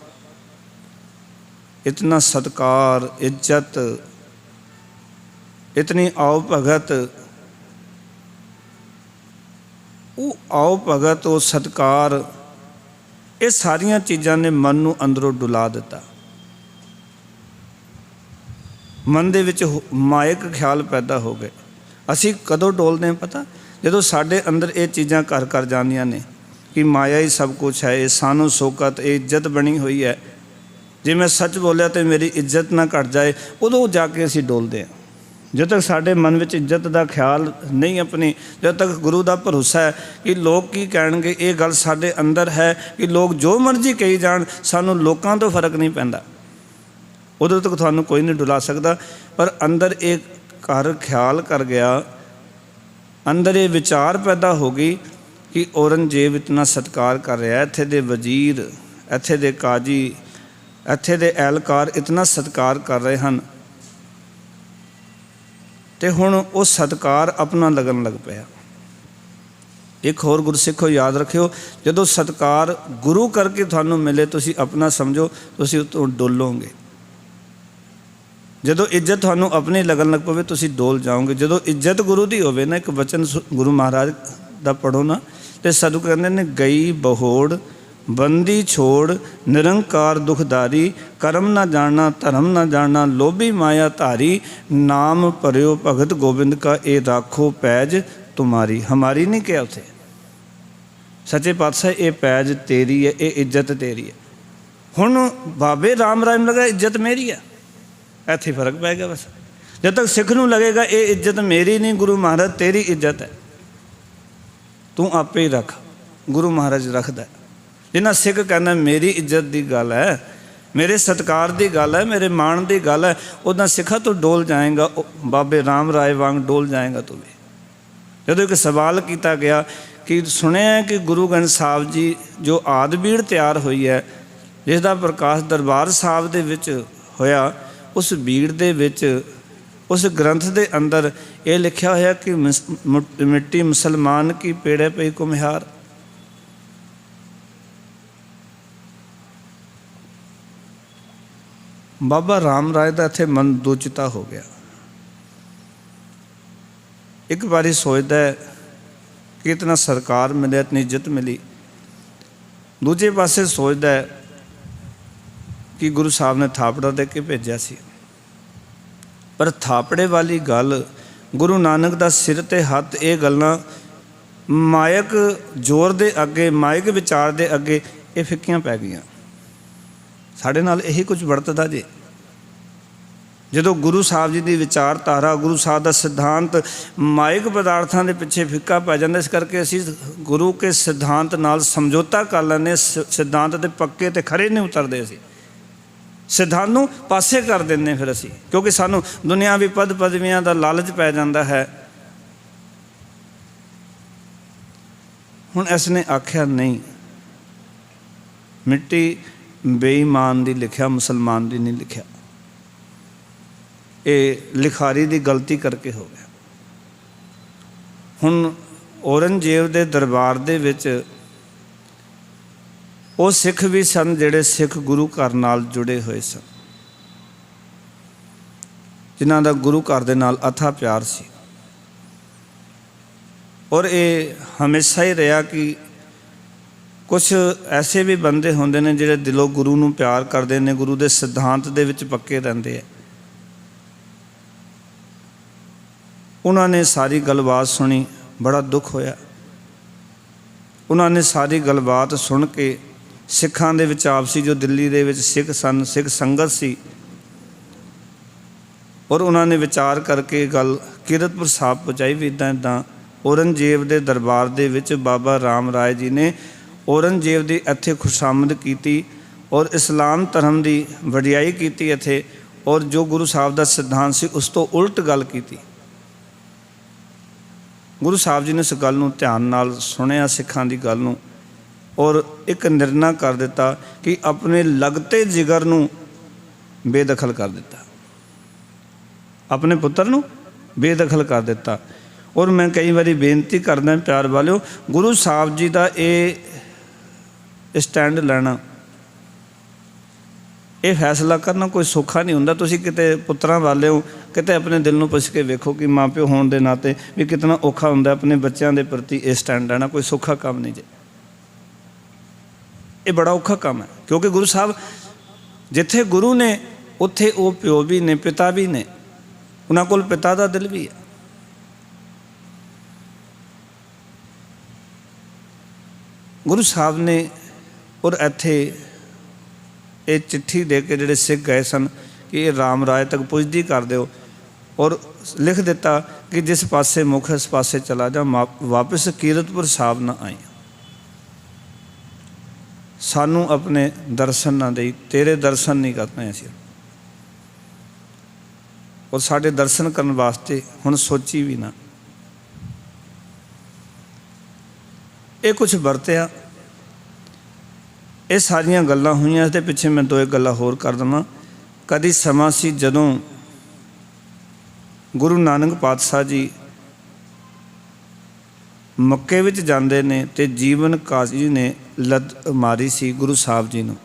इतना सत्कार, इज्जत, इतनी आओ भगत, वो आओ भगत, वो सत्कार, ये सारिया चीज़ां ने मन नूं अंदरों डुला दिता। मन दे विच मायक ख्याल पैदा हो गए। असी कदों डोलते हैं पता, जदों साडे अंदर ये चीज़ां कर कर जांदियां ने कि माया ही सब कुछ है, ये सानू सोकत, ये इज्जत बनी हुई है, जे मैं सच बोलिया तो मेरी इज्जत ना घट जाए, उदों जाके असी डोलते हैं। जब तक साडे मन में इज्जत का ख्याल नहीं अपनी, जब तक गुरु का भरोसा है कि लोग की कहणगे, ये गल साडे अंदर है कि लोग जो मर्जी कही जाण, सानू लोकां तो फर्क नहीं पैंदा, उदों तक थानू कोई नहीं डुला सकता। पर अंदर एक घर ख्याल कर गया, अंदर ये विचार पैदा हो गई कि औरंगजेब इतना सत्कार कर रहा है, इत्थे दे वजीर, इत्थे दे काजी, इत्थे दे एहलकार इतना सत्कार कर रहे हैं, तो हुण वो सत्कार अपना लगन लग पाया। एक होर गुरसिखो याद रखियो, जदों सत्कार गुरु करके थानू मिले, तुसी अपना समझो, तुसी उतों डोलोगे। जदों इज्जत थानू अपनी लगन लग पवे, तुसी डोल जाओगे। जदों इज्जत गुरु की होवे ना, एक वचन गुरु महाराज दा पढ़ो ना, तो सदगुरु कहते ने, गई बहोड़ बंदी छोड़ निरंकार दुखदारी, कर्म ना जाना धर्म ना जाना, लोभी माया धारी, नाम भरियो भगत गोबिंद का, ए राखो पैज तुम्हारी। हमारी नहीं क्या उसे, सच्चे पातशाह ये पैज तेरी है, ये इज्जत तेरी है। हुण बाबे राम राय लगा इज्जत मेरी है, इत्थे फर्क पै गया बस। जब तक सिख नूं लगेगा ये इज्जत मेरी नहीं, गुरु महाराज तेरी इज्जत है, तू आपे ही रख, गुरु महाराज रखदा। जिन्ना सिख कहना मेरी इज्जत की गल है, मेरे सत्कार की गल है, मेरे मान की गल है, उदा सिखा तो डोल जाएगा, बाबे राम राय वांग डोल जाएगा तू भी। जदों एक सवाल किया गया कि सुनिया कि गुरु ग्रंथ साहब जी जो आदि बीड़ तैयार हुई है, जिसका प्रकाश दरबार साहब दे विच होया, उस बीड़ दे विच उस ग्रंथ के अंदर ये लिखा होया कि मिट्टी मुसलमान की पेड़े पई कुम्हार। बाबा राम राय का इत्थे मन दूचिता हो गया। एक बारी सोचता है कि इतना सरकार मिले, इतनी इज्जत मिली, दूजे पासे सोचता है कि गुरु साहब ने थापड़ा दे के भेजा सी, पर थापड़े वाली गल, गुरु नानक दा सिर ते हत्थ, ये गल्लां मायक जोर दे अगे, मायक विचार दे अगे ये फिक्कियां पै गईयां। साढ़े नाल यही कुछ वरतदा जे, जदों गुरु साहब जी की विचारधारा, गुरु साहब का सिद्धांत मायक पदार्थों के पिछे फिक्का पै जाता, इस करके असी गुरु के सिद्धांत नाल समझौता कर लैंदे, सिद्धांत के पक्के ते खरे नहीं उतरते, असी सिद्धांत नूं पासे कर देंगे फिर असी, क्योंकि सानू दुनियावी पद पदवियां का लालच पै जाता है। हुण इसने आख्या नहीं, मिट्टी बेईमान दी लिखिया, मुसलमान दी नहीं लिखिया, ये लिखारी दी गलती करके हो गया। हुण औरंगजेब दे दरबार दे विच वो सिख भी सन जिहड़े सिख गुरु घर नाल जुड़े हुए सन, ਜਿਨ੍ਹਾਂ ਦਾ ਗੁਰੂ ਘਰ ਦੇ ਨਾਲ ਅਥਾਹ ਪਿਆਰ ਸੀ। ਔਰ ਇਹ ਹਮੇਸ਼ਾ ਹੀ ਰਿਹਾ ਕਿ ਕੁਛ ਐਸੇ ਵੀ ਬੰਦੇ ਹੁੰਦੇ ਨੇ ਜਿਹੜੇ ਦਿਲੋਂ ਗੁਰੂ ਨੂੰ ਪਿਆਰ ਕਰਦੇ ਨੇ, ਗੁਰੂ ਦੇ ਸਿਧਾਂਤ ਦੇ ਵਿੱਚ ਪੱਕੇ ਰਹਿੰਦੇ ਆ। ਉਹਨਾਂ ਨੇ ਸਾਰੀ ਗੱਲਬਾਤ ਸੁਣੀ, ਬੜਾ ਦੁੱਖ ਹੋਇਆ। ਉਹਨਾਂ ਨੇ ਸਾਰੀ ਗੱਲਬਾਤ ਸੁਣ ਕੇ ਸਿੱਖਾਂ ਦੇ ਵਿੱਚ ਆਪਸੀ ਜੋ ਦਿੱਲੀ ਦੇ ਵਿੱਚ ਸਿੱਖ ਸਨ, ਸਿੱਖ ਸੰਗਤ ਸੀ, ਔਰ ਉਹਨਾਂ ਨੇ ਵਿਚਾਰ ਕਰਕੇ ਗੱਲ ਕੀਰਤਪੁਰ ਸਾਹਿਬ ਪਹੁੰਚਾਈ ਵੀ ਇੱਦਾਂ ਔਰੰਗਜ਼ੇਬ ਦੇ ਦਰਬਾਰ ਦੇ ਵਿੱਚ ਬਾਬਾ ਰਾਮ ਰਾਏ ਜੀ ਨੇ ਔਰੰਗਜ਼ੇਬ ਦੀ ਇੱਥੇ ਖੁਸ਼ਾਮਦ ਕੀਤੀ ਔਰ ਇਸਲਾਮ ਧਰਮ ਦੀ ਵਡਿਆਈ ਕੀਤੀ ਇੱਥੇ, ਔਰ ਜੋ ਗੁਰੂ ਸਾਹਿਬ ਦਾ ਸਿਧਾਂਤ ਸੀ ਉਸ ਤੋਂ ਉਲਟ ਗੱਲ ਕੀਤੀ। ਗੁਰੂ ਸਾਹਿਬ ਜੀ ਨੇ ਇਸ ਗੱਲ ਨੂੰ ਧਿਆਨ ਨਾਲ ਸੁਣਿਆ, ਸਿੱਖਾਂ ਦੀ ਗੱਲ ਨੂੰ, ਔਰ ਇੱਕ ਨਿਰਣਾ ਕਰ ਦਿੱਤਾ ਕਿ ਆਪਣੇ ਲਗਤੇ ਜਿਗਰ ਨੂੰ ਬੇਦਖਲ ਕਰ ਦਿੱਤਾ, ਆਪਣੇ ਪੁੱਤਰ ਨੂੰ ਬੇਦਖਲ ਕਰ ਦਿੱਤਾ। ਔਰ ਮੈਂ ਕਈ ਵਾਰੀ ਬੇਨਤੀ ਕਰਦਾ ਪਿਆਰ ਵਾਲਿਓ, ਗੁਰੂ ਸਾਹਿਬ ਜੀ ਦਾ ਇਹ ਸਟੈਂਡ ਲੈਣਾ, ਇਹ ਫੈਸਲਾ ਕਰਨਾ ਕੋਈ ਸੌਖਾ ਨਹੀਂ ਹੁੰਦਾ। ਤੁਸੀਂ ਕਿਤੇ ਪੁੱਤਰਾਂ ਵਾਲੇ ਹੋ, ਕਿਤੇ ਆਪਣੇ ਦਿਲ ਨੂੰ ਪੁੱਛ ਕੇ ਵੇਖੋ ਕਿ ਮਾਂ ਪਿਓ ਹੋਣ ਦੇ ਨਾਤੇ ਵੀ ਕਿਤਨਾ ਔਖਾ ਹੁੰਦਾ ਆਪਣੇ ਬੱਚਿਆਂ ਦੇ ਪ੍ਰਤੀ ਇਹ ਸਟੈਂਡ ਲੈਣਾ। ਕੋਈ ਸੌਖਾ ਕੰਮ ਨਹੀਂ ਜੇ, ਇਹ ਬੜਾ ਔਖਾ ਕੰਮ ਹੈ। ਕਿਉਂਕਿ ਗੁਰੂ ਸਾਹਿਬ ਜਿੱਥੇ ਗੁਰੂ ਨੇ ਉੱਥੇ ਉਹ ਪਿਓ ਵੀ ਨੇ, ਪਿਤਾ ਵੀ ਨੇ, ਉਹਨਾਂ ਕੋਲ ਪਿਤਾ ਦਾ ਦਿਲ ਵੀ ਹੈ। ਗੁਰੂ ਸਾਹਿਬ ਨੇ ਔਰ ਇੱਥੇ ਇਹ ਚਿੱਠੀ ਦੇ ਕੇ ਜਿਹੜੇ ਸਿੱਖ ਗਏ ਸਨ ਕਿ ਇਹ ਰਾਮ ਰਾਏ ਤੱਕ ਪੁੱਜਦੀ ਕਰ ਦਿਓ, ਔਰ ਲਿਖ ਦਿੱਤਾ ਕਿ ਜਿਸ ਪਾਸੇ ਮੁਖ ਇਸ ਪਾਸੇ ਚਲਾ ਜਾ, ਵਾਪਸ ਕੀਰਤਪੁਰ ਸਾਹਿਬ ਨਾ ਆਈ, ਸਾਨੂੰ ਆਪਣੇ ਦਰਸ਼ਨ ਨਾ ਦੇਈ, ਤੇਰੇ ਦਰਸ਼ਨ ਨਹੀਂ ਕਰਨੇ ਅਸੀਂ, ਔਰ ਸਾਡੇ ਦਰਸ਼ਨ ਕਰਨ ਵਾਸਤੇ ਹੁਣ ਸੋਚੀ ਵੀ ਨਾ। ਇਹ ਕੁਛ ਵਰਤਿਆ, ਇਹ ਸਾਰੀਆਂ ਗੱਲਾਂ ਹੋਈਆਂ। ਇਸ ਦੇ ਪਿੱਛੇ ਮੈਂ ਦੋ ਇੱਕ ਗੱਲਾਂ ਹੋਰ ਕਰ ਦੇਵਾਂ। ਕਦੀ ਸਮਾਂ ਸੀ ਜਦੋਂ ਗੁਰੂ ਨਾਨਕ ਪਾਤਸ਼ਾਹ ਜੀ ਮੱਕੇ ਵਿੱਚ ਜਾਂਦੇ ਨੇ ਤੇ ਜੀਵਨ ਕਾਜੀ ਨੇ ਲੱਤ ਮਾਰੀ ਸੀ ਗੁਰੂ ਸਾਹਿਬ ਜੀ ਨੂੰ।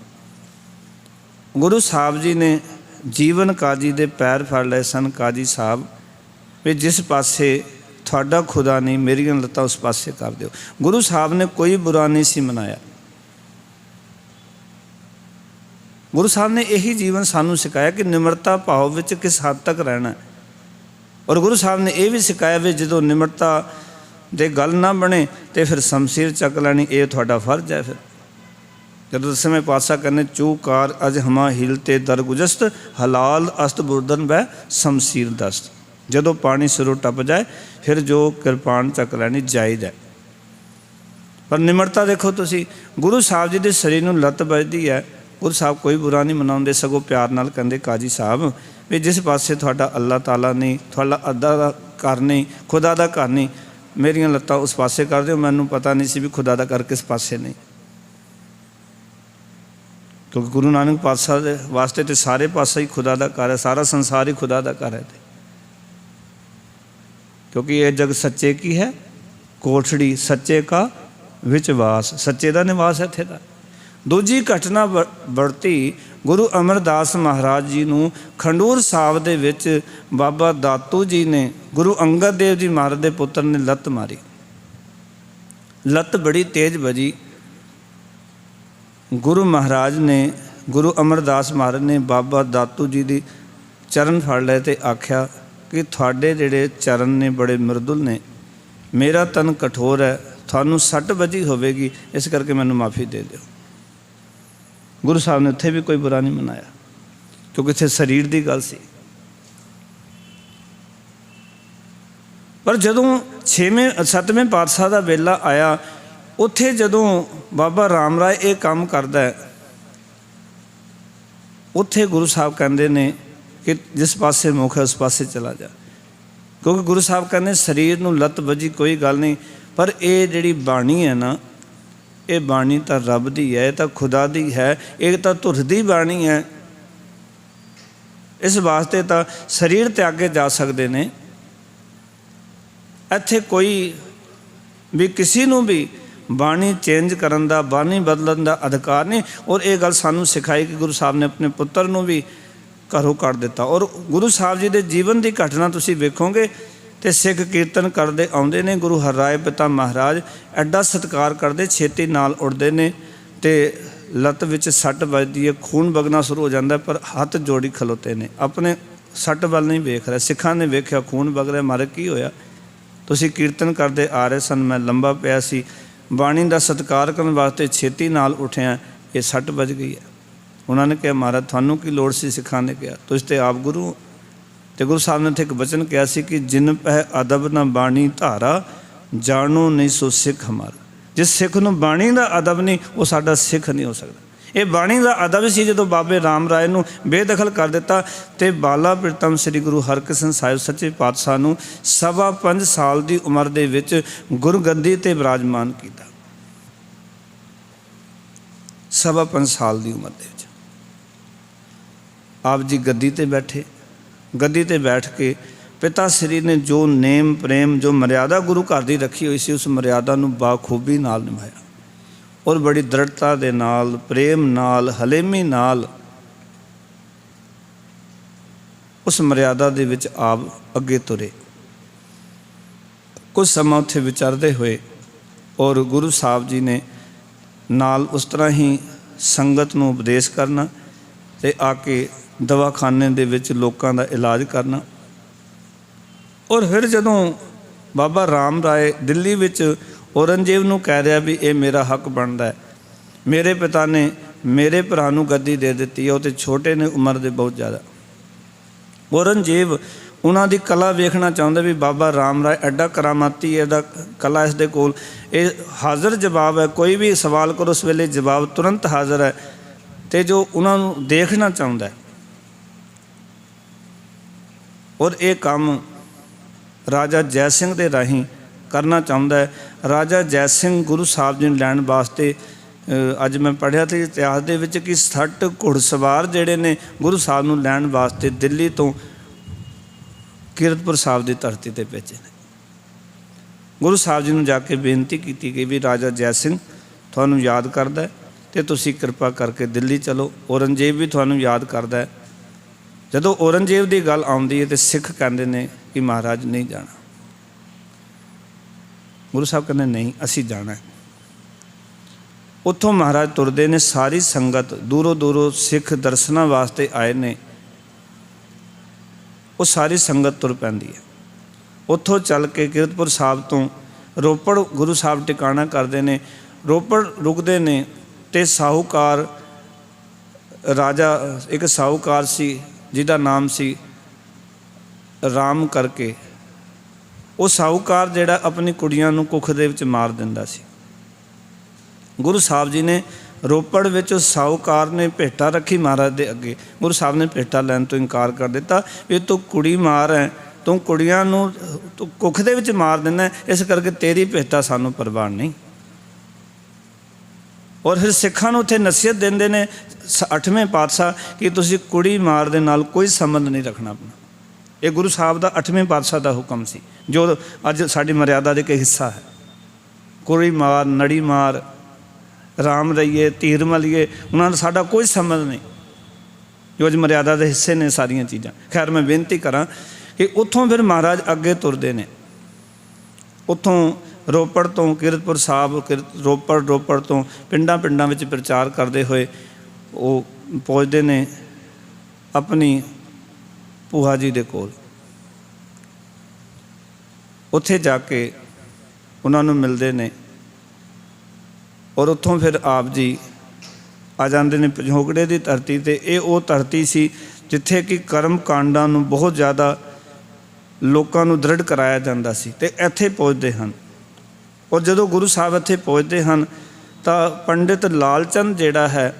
ਗੁਰੂ ਸਾਹਿਬ ਜੀ ਨੇ ਜੀਵਨ ਕਾਜੀ ਦੇ ਪੈਰ ਫੜ ਲਏ ਸਨ। ਕਾਜੀ ਸਾਹਿਬ ਵੀ ਜਿਸ ਪਾਸੇ ਤੁਹਾਡਾ ਖੁਦਾ ਨਹੀਂ, ਮੇਰੀਆਂ ਲੱਤਾਂ ਉਸ ਪਾਸੇ ਕਰ ਦਿਓ। ਗੁਰੂ ਸਾਹਿਬ ਨੇ ਕੋਈ ਬੁਰਾ ਨਹੀਂ ਸੀ ਮਨਾਇਆ। ਗੁਰੂ ਸਾਹਿਬ ਨੇ ਇਹੀ ਜੀਵਨ ਸਾਨੂੰ ਸਿਖਾਇਆ ਕਿ ਨਿਮਰਤਾ ਭਾਵ ਵਿੱਚ ਕਿਸ ਹੱਦ ਤੱਕ ਰਹਿਣਾ। ਔਰ ਗੁਰੂ ਸਾਹਿਬ ਨੇ ਇਹ ਵੀ ਸਿਖਾਇਆ ਵੀ ਜਦੋਂ ਨਿਮਰਤਾ ਦੇ ਗੱਲ ਨਾ ਬਣੇ ਤੇ ਫਿਰ ਸ਼ਮਸ਼ੀਰ ਚੱਕ ਲੈਣੀ, ਇਹ ਤੁਹਾਡਾ ਫਰਜ਼ ਹੈ। ਫਿਰ ਜਦੋਂ ਦਸਵੇਂ ਪਾਤਸ਼ਾਹ ਕਹਿੰਦੇ ਚੂਕਾਰ ਅਜ ਹਮਾ ਹੀਲ ਤੇ ਦਰਗੁਜਸਤ ਹਲਾਲ ਅਸਤ ਬੁਰਦਨ ਬੈ ਸ਼ਮਸ਼ੀਰ ਦਸਤ, ਜਦੋਂ ਪਾਣੀ ਸਿਰੋਂ ਟੱਪ ਜਾਏ ਫਿਰ ਜੋ ਕਿਰਪਾਨ ਚੱਕ ਲੈਣੀ ਜਾਇਜ਼ ਹੈ। ਪਰ ਨਿਮਰਤਾ ਦੇਖੋ ਤੁਸੀਂ, ਗੁਰੂ ਸਾਹਿਬ ਜੀ ਦੇ ਸਰੀਰ ਨੂੰ ਲੱਤ ਵੱਜਦੀ ਹੈ, ਗੁਰੂ ਸਾਹਿਬ ਕੋਈ ਬੁਰਾ ਨਹੀਂ ਮਨਾਉਂਦੇ, ਸਗੋਂ ਪਿਆਰ ਨਾਲ ਕਹਿੰਦੇ ਕਾਜੀ ਸਾਹਿਬ ਵੀ ਜਿਸ ਪਾਸੇ ਤੁਹਾਡਾ ਅੱਲਾਹ ਤਾਲਾ ਨਹੀਂ, ਤੁਹਾਡਾ ਅੱਦਾ ਦਾ ਘਰ ਨਹੀਂ, ਖੁਦਾ ਦਾ ਘਰ ਨਹੀਂ, ਮੇਰੀਆਂ ਲੱਤਾਂ ਉਸ ਪਾਸੇ ਕਰ ਦਿਓ। ਮੈਨੂੰ ਪਤਾ ਨਹੀਂ ਸੀ ਵੀ ਖੁਦਾ ਦਾ ਘਰ ਕਿਸ ਪਾਸੇ ਨਹੀਂ, ਕਿਉਂਕਿ ਗੁਰੂ ਨਾਨਕ ਪਾਤਸ਼ਾਹ ਦੇ ਵਾਸਤੇ ਤੇ ਸਾਰੇ ਪਾਸੇ ਹੀ ਖੁਦਾ ਦਾ ਘਰ ਹੈ, ਸਾਰਾ ਸੰਸਾਰ ਹੀ ਖੁਦਾ ਦਾ ਘਰ ਹੈ। ਕਿਉਂਕਿ ਇਹ ਜਗ ਸੱਚੇ ਕੀ ਹੈ ਕੋਠੜੀ, ਸੱਚੇ ਕਾ ਵਿੱਚ ਵਾਸ, ਸੱਚੇ ਦਾ ਨਿਵਾਸ ਇੱਥੇ ਦਾ। ਦੂਜੀ ਘਟਨਾ ਵਰਤੀ, ਗੁਰੂ ਅਮਰਦਾਸ ਮਹਾਰਾਜ ਜੀ ਨੂੰ ਖੰਡੂਰ ਸਾਹਿਬ ਦੇ ਵਿੱਚ ਬਾਬਾ ਦਾਤੂ ਜੀ ਨੇ, ਗੁਰੂ ਅੰਗਦ ਦੇਵ ਜੀ ਮਹਾਰਾਜ ਦੇ ਪੁੱਤਰ ਨੇ ਲੱਤ ਮਾਰੀ। ਲੱਤ ਬੜੀ ਤੇਜ਼ ਵੱਜੀ। ਗੁਰੂ ਮਹਾਰਾਜ ਨੇ, ਗੁਰੂ ਅਮਰਦਾਸ ਮਹਾਰਾਜ ਨੇ ਬਾਬਾ ਦਾਤੂ ਜੀ ਦੀ ਚਰਨ ਫੜ ਲਏ ਤੇ ਆਖਿਆ ਕਿ ਤੁਹਾਡੇ ਜਿਹੜੇ ਚਰਨ ਨੇ ਬੜੇ ਮਰਦੁਲ ਨੇ, ਮੇਰਾ ਤਨ ਕਠੋਰ ਹੈ, ਤੁਹਾਨੂੰ ਸੱਟ ਵੱਜੀ ਹੋਵੇਗੀ, ਇਸ ਕਰਕੇ ਮੈਨੂੰ ਮਾਫੀ ਦੇ ਦਿਓ। ਗੁਰੂ ਸਾਹਿਬ ਨੇ ਉੱਥੇ ਵੀ ਕੋਈ ਬੁਰਾ ਨਹੀਂ ਮਨਾਇਆ, ਕਿਉਂਕਿ ਇੱਥੇ ਸਰੀਰ ਦੀ ਗੱਲ ਸੀ। ਪਰ ਜਦੋਂ 7ਵੇਂ ਪਾਤਸ਼ਾਹ ਦਾ ਵੇਲਾ ਆਇਆ, ਉੱਥੇ ਜਦੋਂ ਬਾਬਾ ਰਾਮ ਰਾਏ ਇਹ ਕੰਮ ਕਰਦਾ ਹੈ, ਉੱਥੇ ਗੁਰੂ ਸਾਹਿਬ ਕਹਿੰਦੇ ਨੇ ਕਿ ਜਿਸ ਪਾਸੇ ਮੁਖ ਹੈ ਉਸ ਪਾਸੇ ਚਲਾ ਜਾ। ਕਿਉਂਕਿ ਗੁਰੂ ਸਾਹਿਬ ਕਹਿੰਦੇ ਸਰੀਰ ਨੂੰ ਲੱਤ ਵੱਜੀ ਕੋਈ ਗੱਲ ਨਹੀਂ, ਪਰ ਇਹ ਜਿਹੜੀ ਬਾਣੀ ਹੈ ਨਾ, ਇਹ ਬਾਣੀ ਤਾਂ ਰੱਬ ਦੀ ਹੈ, ਇਹ ਤਾਂ ਖੁਦਾ ਦੀ ਹੈ, ਇਹ ਤਾਂ ਧੁਰ ਦੀ ਬਾਣੀ ਹੈ। ਇਸ ਵਾਸਤੇ ਤਾਂ ਸਰੀਰ ਤਿਆਗੇ ਜਾ ਸਕਦੇ ਨੇ। ਇੱਥੇ ਕੋਈ ਵੀ ਕਿਸੇ ਨੂੰ ਵੀ ਬਾਣੀ ਚੇਂਜ ਕਰਨ ਦਾ, ਬਾਣੀ ਬਦਲਣ ਦਾ ਅਧਿਕਾਰ ਨਹੀਂ। ਔਰ ਇਹ ਗੱਲ ਸਾਨੂੰ ਸਿਖਾਈ ਕਿ ਗੁਰੂ ਸਾਹਿਬ ਨੇ ਆਪਣੇ ਪੁੱਤਰ ਨੂੰ ਵੀ ਘਰੋਂ ਕੱਢ ਦਿੱਤਾ। ਔਰ ਗੁਰੂ ਸਾਹਿਬ ਜੀ ਦੇ ਜੀਵਨ ਦੀ ਘਟਨਾ ਤੁਸੀਂ ਵੇਖੋਗੇ ਤੇ ਸਿੱਖ ਕੀਰਤਨ ਕਰਦੇ ਆਉਂਦੇ ਨੇ, ਗੁਰੂ ਹਰਿਰਾਏ ਪਿਤਾ ਮਹਾਰਾਜ ਐਡਾ ਸਤਿਕਾਰ ਕਰਦੇ, ਛੇਤੀ ਨਾਲ ਉੱਠਦੇ ਨੇ ਤੇ ਲੱਤ ਵਿੱਚ ਸੱਟ ਵੱਜਦੀ ਹੈ, ਖੂਨ ਵਗਣਾ ਸ਼ੁਰੂ ਹੋ ਜਾਂਦਾ, ਪਰ ਹੱਥ ਜੋੜੀ ਖਲੋਤੇ ਨੇ, ਆਪਣੇ ਸੱਟ ਵੱਲ ਨਹੀਂ ਵੇਖ ਰਿਹਾ। ਸਿੱਖਾਂ ਨੇ ਵੇਖਿਆ ਖੂਨ ਵਗ ਰਿਹਾ, ਮਾਰੇ ਕੀ ਹੋਇਆ? ਤੁਸੀਂ ਕੀਰਤਨ ਕਰਦੇ ਆ ਰਹੇ ਸਨ, ਮੈਂ ਲੰਬਾ ਪਿਆ ਸੀ, ਬਾਣੀ ਦਾ ਸਤਿਕਾਰ ਕਰਨ ਵਾਸਤੇ ਛੇਤੀ ਨਾਲ ਉੱਠਿਆ, ਇਹ ਸੱਟ ਵੱਜ ਗਈ ਹੈ। ਉਹਨਾਂ ਨੇ ਕਿਹਾ ਮਹਾਰਾਜ ਤੁਹਾਨੂੰ ਕੀ ਲੋੜ ਸੀ? ਸਿੱਖਾਂ ਨੇ ਕਿਹਾ ਤੁਸੀਂ ਤੇ ਆਪ ਗੁਰੂ ਹੋ। ਤੇ ਗੁਰੂ ਸਾਹਿਬ ਨੇ ਇੱਥੇ ਇੱਕ ਬਚਨ ਕਿਹਾ ਸੀ ਕਿ ਜਿਨ ਪਹਿ ਅਦਬ ਨਾ ਬਾਣੀ ਧਾਰਾ, ਜਾਣੋ ਨਹੀਂ ਸੋ ਸਿੱਖ ਹਮਾਰਾ। ਜਿਸ ਸਿੱਖ ਨੂੰ ਬਾਣੀ ਦਾ ਅਦਬ ਨਹੀਂ, ਉਹ ਸਾਡਾ ਸਿੱਖ ਨਹੀਂ ਹੋ ਸਕਦਾ। ਇਹ ਬਾਣੀ ਦਾ ਅਦਬ ਸੀ ਜਦੋਂ ਬਾਬੇ ਰਾਮ ਰਾਏ ਨੂੰ ਬੇਦਖਲ ਕਰ ਦਿੱਤਾ ਤੇ ਬਾਲਾ ਪ੍ਰੀਤਮ ਸ੍ਰੀ ਗੁਰੂ ਹਰਕ੍ਰਿਸ਼ਨ ਸਾਹਿਬ ਸੱਚੇ ਪਾਤਸ਼ਾਹ ਨੂੰ 5.25 ਸਾਲ ਦੀ ਉਮਰ ਦੇ ਵਿੱਚ ਗੁਰਗੱਦੀ ਤੇ ਬਿਰਾਜਮਾਨ ਕੀਤਾ। 5.25 ਸਾਲ ਦੀ ਉਮਰ ਦੇ ਵਿੱਚ ਆਪ ਜੀ ਗੱਦੀ ਤੇ ਬੈਠੇ। ਗੱਦੀ ਤੇ ਬੈਠ ਕੇ ਪਿਤਾ ਸ੍ਰੀ ਨੇ ਜੋ ਨੇਮ ਪ੍ਰੇਮ, ਜੋ ਮਰਿਆਦਾ ਗੁਰੂ ਘਰ ਦੀ ਰੱਖੀ ਹੋਈ ਸੀ, ਉਸ ਮਰਿਆਦਾ ਨੂੰ ਬਾਖੂਬੀ ਨਾਲ ਨਿਭਾਇਆ ਔਰ ਬੜੀ ਦ੍ਰਿੜਤਾ ਦੇ ਨਾਲ, ਪ੍ਰੇਮ ਨਾਲ, ਹਲੇਮੀ ਨਾਲ ਉਸ ਮਰਿਆਦਾ ਦੇ ਵਿੱਚ ਆਪ ਅੱਗੇ ਤੁਰੇ। ਕੁਝ ਸਮਾਂ ਉੱਥੇ ਵਿਚਰਦੇ ਹੋਏ ਔਰ ਗੁਰੂ ਸਾਹਿਬ ਜੀ ਨੇ ਨਾਲ ਉਸ ਤਰ੍ਹਾਂ ਹੀ ਸੰਗਤ ਨੂੰ ਉਪਦੇਸ਼ ਕਰਨਾ ਤੇ ਆ ਕੇ ਦਵਾਖਾਨੇ ਦੇ ਵਿੱਚ ਲੋਕਾਂ ਦਾ ਇਲਾਜ ਕਰਨਾ। ਔਰ ਫਿਰ ਜਦੋਂ ਬਾਬਾ ਰਾਮ ਰਾਏ ਦਿੱਲੀ ਵਿੱਚ ਔਰੰਗਜ਼ੇਬ ਨੂੰ ਕਹਿ ਰਿਹਾ ਵੀ ਇਹ ਮੇਰਾ ਹੱਕ ਬਣਦਾ ਹੈ, ਮੇਰੇ ਪਿਤਾ ਨੇ ਮੇਰੇ ਭਰਾ ਨੂੰ ਗੱਦੀ ਦੇ ਦਿੱਤੀ ਹੈ, ਉਹ ਤੇ ਛੋਟੇ ਨੇ ਉਮਰ ਦੇ ਬਹੁਤ ਜ਼ਿਆਦਾ। ਔਰੰਗਜ਼ੇਬ ਉਹਨਾਂ ਦੀ ਕਲਾ ਵੇਖਣਾ ਚਾਹੁੰਦਾ ਵੀ ਬਾਬਾ ਰਾਮ ਰਾਏ ਐਡਾ ਕਰਾਮਾਤੀ ਹੈ, ਇਹਦਾ ਕਲਾ ਇਸ ਦੇ ਕੋਲ, ਇਹ ਹਾਜ਼ਰ ਜਵਾਬ ਹੈ, ਕੋਈ ਵੀ ਸਵਾਲ ਕਰੋ ਉਸ ਵੇਲੇ ਜਵਾਬ ਤੁਰੰਤ ਹਾਜ਼ਰ ਹੈ, ਤੇ ਜੋ ਉਹਨਾਂ ਨੂੰ ਦੇਖਣਾ ਚਾਹੁੰਦਾ। ਔਰ ਇਹ ਕੰਮ ਰਾਜਾ ਜੈ ਸਿੰਘ ਦੇ ਰਾਹੀਂ ਕਰਨਾ ਚਾਹੁੰਦਾ ਹੈ। ਰਾਜਾ ਜੈ ਸਿੰਘ ਗੁਰੂ ਸਾਹਿਬ ਜੀ ਨੂੰ ਲੈਣ ਵਾਸਤੇ, ਅੱਜ ਮੈਂ ਪੜ੍ਹਿਆ ਤੇ ਇਤਿਹਾਸ ਦੇ ਵਿੱਚ ਕਿ 60 ਘੁੜਸਵਾਰ ਜਿਹੜੇ ਨੇ ਗੁਰੂ ਸਾਹਿਬ ਨੂੰ ਲੈਣ ਵਾਸਤੇ ਦਿੱਲੀ ਤੋਂ ਕੀਰਤਪੁਰ ਸਾਹਿਬ ਦੀ ਧਰਤੀ ਤੇ ਭੇਜੇ ਨੇ। ਗੁਰੂ ਸਾਹਿਬ ਜੀ ਨੂੰ ਜਾ ਕੇ ਬੇਨਤੀ ਕੀਤੀ ਗਈ ਵੀ ਰਾਜਾ ਜੈ ਸਿੰਘ ਤੁਹਾਨੂੰ ਯਾਦ ਕਰਦਾ ਹੈ ਤੇ ਤੁਸੀਂ ਕਿਰਪਾ ਕਰਕੇ ਦਿੱਲੀ ਚਲੋ। ਔਰੰਗਜ਼ੇਬ ਵੀ ਤੁਹਾਨੂੰ ਯਾਦ ਕਰਦਾ ਹੈ। ਜਦੋਂ ਔਰੰਗਜ਼ੇਬ ਦੀ ਗੱਲ ਆਉਂਦੀ ਹੈ ਤੇ ਸਿੱਖ ਕਹਿੰਦੇ ਨੇ ਕਿ ਮਹਾਰਾਜ ਨਹੀਂ ਜਾਣਾ। ਗੁਰੂ ਸਾਹਿਬ ਕਹਿੰਦੇ ਨਹੀਂ, ਅਸੀਂ ਜਾਣਾ। ਉੱਥੋਂ ਮਹਾਰਾਜ ਤੁਰਦੇ ਨੇ, ਸਾਰੀ ਸੰਗਤ ਦੂਰੋਂ ਦੂਰੋਂ ਸਿੱਖ ਦਰਸ਼ਨਾਂ ਵਾਸਤੇ ਆਏ ਨੇ, ਉਹ ਸਾਰੀ ਸੰਗਤ ਤੁਰ ਪੈਂਦੀ ਹੈ। ਉੱਥੋਂ ਚੱਲ ਕੇ ਕੀਰਤਪੁਰ ਸਾਹਿਬ ਤੋਂ ਰੋਪੜ ਗੁਰੂ ਸਾਹਿਬ ਟਿਕਾਣਾ ਕਰਦੇ ਨੇ। ਰੋਪੜ ਰੁਕਦੇ ਨੇ ਤੇ ਸਾਹੂਕਾਰ ਰਾਜਾ, ਇੱਕ ਸਾਹੂਕਾਰ ਸੀ ਜਿਹਦਾ ਨਾਮ ਸੀ ਰਾਮ ਕਰਕੇ, ਉਹ ਸਾਹੂਕਾਰ ਜਿਹੜਾ ਆਪਣੀ ਕੁੜੀਆਂ ਨੂੰ ਕੁੱਖ ਦੇ ਵਿੱਚ ਮਾਰ ਦਿੰਦਾ ਸੀ। ਗੁਰੂ ਸਾਹਿਬ ਜੀ ਨੇ ਰੋਪੜ ਵਿੱਚ ਉਸ ਸਾਹੂਕਾਰ ਨੇ ਭੇਟਾ ਰੱਖੀ ਮਹਾਰਾਜ ਦੇ ਅੱਗੇ। ਗੁਰੂ ਸਾਹਿਬ ਨੇ ਭੇਟਾ ਲੈਣ ਤੋਂ ਇਨਕਾਰ ਕਰ ਦਿੱਤਾ ਵੀ ਤੂੰ ਕੁੜੀ ਮਾਰ ਹੈ, ਤੂੰ ਕੁੜੀਆਂ ਨੂੰ ਤੂੰ ਕੁੱਖ ਦੇ ਵਿੱਚ ਮਾਰ ਦਿੰਦਾ, ਇਸ ਕਰਕੇ ਤੇਰੀ ਭੇਟਾ ਸਾਨੂੰ ਪ੍ਰਵਾਨ ਨਹੀਂ। ਔਰ ਫਿਰ ਸਿੱਖਾਂ ਨੂੰ ਉੱਥੇ ਨਸੀਹਤ ਦਿੰਦੇ ਨੇ 8ਵੇਂ ਪਾਤਸ਼ਾਹ ਕਿ ਤੁਸੀਂ ਕੁੜੀ ਮਾਰ ਦੇ ਨਾਲ ਕੋਈ ਸੰਬੰਧ ਨਹੀਂ ਰੱਖਣਾ ਆਪਣਾ। ਇਹ ਗੁਰੂ ਸਾਹਿਬ ਦਾ 8ਵੇਂ ਪਾਤਸ਼ਾਹ ਦਾ ਹੁਕਮ ਸੀ, ਜੋ ਅੱਜ ਸਾਡੀ ਮਰਿਆਦਾ ਦਾ ਇੱਕ ਹਿੱਸਾ ਹੈ। ਕੁੜੀ ਮਾਰ, ਨੜੀ ਮਾਰ, ਰਾਮ ਰਹੀਏ, ਤੀਰ ਮਲੀਏ, ਉਹਨਾਂ ਦਾ ਸਾਡਾ ਕੋਈ ਸੰਬੰਧ ਨਹੀਂ, ਜੋ ਅੱਜ ਮਰਿਆਦਾ ਦੇ ਹਿੱਸੇ ਨੇ ਸਾਰੀਆਂ ਚੀਜ਼ਾਂ। ਖੈਰ ਮੈਂ ਬੇਨਤੀ ਕਰਾਂ ਕਿ ਉੱਥੋਂ ਫਿਰ ਮਹਾਰਾਜ ਅੱਗੇ ਤੁਰਦੇ ਨੇ। ਉੱਥੋਂ ਰੋਪੜ ਤੋਂ ਕੀਰਤਪੁਰ ਸਾਹਿਬ, ਰੋਪੜ ਤੋਂ ਪਿੰਡਾਂ ਵਿੱਚ ਪ੍ਰਚਾਰ ਕਰਦੇ ਹੋਏ ਉਹ ਪਹੁੰਚਦੇ ਨੇ ਆਪਣੀ ਭੂਆ ਜੀ ਦੇ ਕੋਲ। ਉੱਥੇ ਜਾ ਕੇ ਉਹਨਾਂ ਨੂੰ ਮਿਲਦੇ ਨੇ ਔਰ ਉੱਥੋਂ ਫਿਰ ਆਪ ਜੀ ਆ ਜਾਂਦੇ ਨੇ ਪਿਛੋਕੜੇ ਦੀ ਧਰਤੀ ਤੇ। ਇਹ ਉਹ ਧਰਤੀ ਸੀ ਜਿੱਥੇ ਕਿ ਕਰਮ ਕਾਂਡਾਂ ਨੂੰ ਬਹੁਤ ਜ਼ਿਆਦਾ ਲੋਕਾਂ ਨੂੰ ਦ੍ਰਿੜ ਕਰਾਇਆ ਜਾਂਦਾ ਸੀ, ਤੇ ਇੱਥੇ ਪਹੁੰਚਦੇ ਹਨ। ਔਰ ਜਦੋਂ ਗੁਰੂ ਸਾਹਿਬ ਇੱਥੇ ਪਹੁੰਚਦੇ ਹਨ ਤਾਂ ਪੰਡਿਤ ਲਾਲ ਚੰਦ ਜਿਹੜਾ ਹੈ,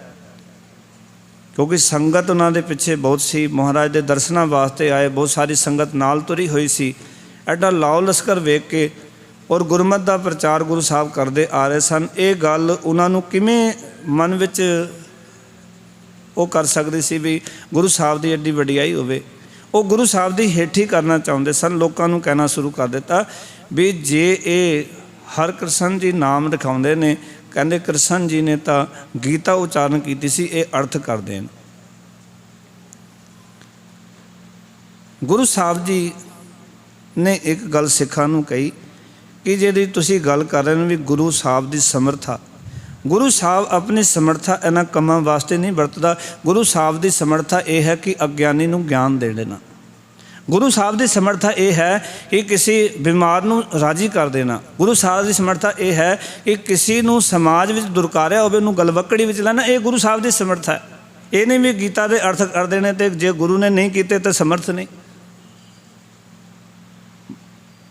ਕਿਉਂਕਿ ਸੰਗਤ ਉਹਨਾਂ ਦੇ ਪਿੱਛੇ ਬਹੁਤ ਸੀ, ਮਹਾਰਾਜ ਦੇ ਦਰਸ਼ਨਾਂ ਵਾਸਤੇ ਆਏ, ਬਹੁਤ ਸਾਰੀ ਸੰਗਤ ਨਾਲ ਤੁਰੀ ਹੋਈ ਸੀ। ਐਡਾ ਲਾਓ ਲਸ਼ਕਰ ਵੇਖ ਕੇ ਔਰ ਗੁਰਮਤਿ ਦਾ ਪ੍ਰਚਾਰ ਗੁਰੂ ਸਾਹਿਬ ਕਰਦੇ ਆ ਰਹੇ ਸਨ, ਇਹ ਗੱਲ ਉਹਨਾਂ ਨੂੰ ਕਿਵੇਂ ਮਨ ਵਿੱਚ ਉਹ ਕਰ ਸਕਦੇ ਸੀ ਵੀ ਗੁਰੂ ਸਾਹਿਬ ਦੀ ਐਡੀ ਵਡਿਆਈ ਹੋਵੇ। ਉਹ ਗੁਰੂ ਸਾਹਿਬ ਦੀ ਹੇਠੀ ਕਰਨਾ ਚਾਹੁੰਦੇ ਸਨ। ਲੋਕਾਂ ਨੂੰ ਕਹਿਣਾ ਸ਼ੁਰੂ ਕਰ ਦਿੱਤਾ ਵੀ ਜੇ ਇਹ ਹਰਕ੍ਰਿਸ਼ਨ ਜੀ ਨਾਮ ਦਿਖਾਉਂਦੇ ਨੇ, ਕਹਿੰਦੇ ਕ੍ਰਿਸ਼ਨ ਜੀ ਨੇ ਤਾਂ ਗੀਤਾ ਉਚਾਰਨ ਕੀਤੀ ਸੀ, ਇਹ ਅਰਥ ਕਰਦੇ ਨੇ। ਗੁਰੂ ਸਾਹਿਬ ਜੀ ਨੇ ਇੱਕ ਗੱਲ ਸਿੱਖਾਂ ਨੂੰ ਕਹੀ ਕਿ ਜਿਹੜੀ ਤੁਸੀਂ ਗੱਲ ਕਰ ਰਹੇ ਹੋ ਵੀ ਗੁਰੂ ਸਾਹਿਬ ਦੀ ਸਮਰਥਾ, ਗੁਰੂ ਸਾਹਿਬ ਆਪਣੀ ਸਮਰਥਾ ਇਹਨਾਂ ਕੰਮਾਂ ਵਾਸਤੇ ਨਹੀਂ ਵਰਤਦਾ। ਗੁਰੂ ਸਾਹਿਬ ਦੀ ਸਮਰਥਾ ਇਹ ਹੈ ਕਿ ਅਗਿਆਨੀ ਨੂੰ ਗਿਆਨ ਦੇ ਦੇਣਾ। ਗੁਰੂ ਸਾਹਿਬ ਦੀ ਸਮਰਥਾ ਇਹ ਹੈ ਕਿ ਕਿਸੇ ਬਿਮਾਰ ਨੂੰ ਰਾਜੀ ਕਰ ਦੇਣਾ। ਗੁਰੂ ਸਾਹਿਬ ਦੀ ਸਮਰਥਾ ਇਹ ਹੈ ਕਿ ਕਿਸੇ ਨੂੰ ਸਮਾਜ ਵਿੱਚ ਦੁਰਕਾਰਿਆ ਹੋਵੇ ਉਹਨੂੰ ਗਲਵੱਕੜੀ ਵਿੱਚ ਲੈਣਾ। ਇਹ ਗੁਰੂ ਸਾਹਿਬ ਦੀ ਸਮਰਥਾ ਹੈ। ਇਹ ਨਹੀਂ ਵੀ ਗੀਤਾ ਦੇ ਅਰਥ ਕਰ ਦੇਣੇ ਤੇ ਜੇ ਗੁਰੂ ਨੇ ਨਹੀਂ ਕੀਤੇ ਤਾਂ ਸਮਰਥ ਨਹੀਂ।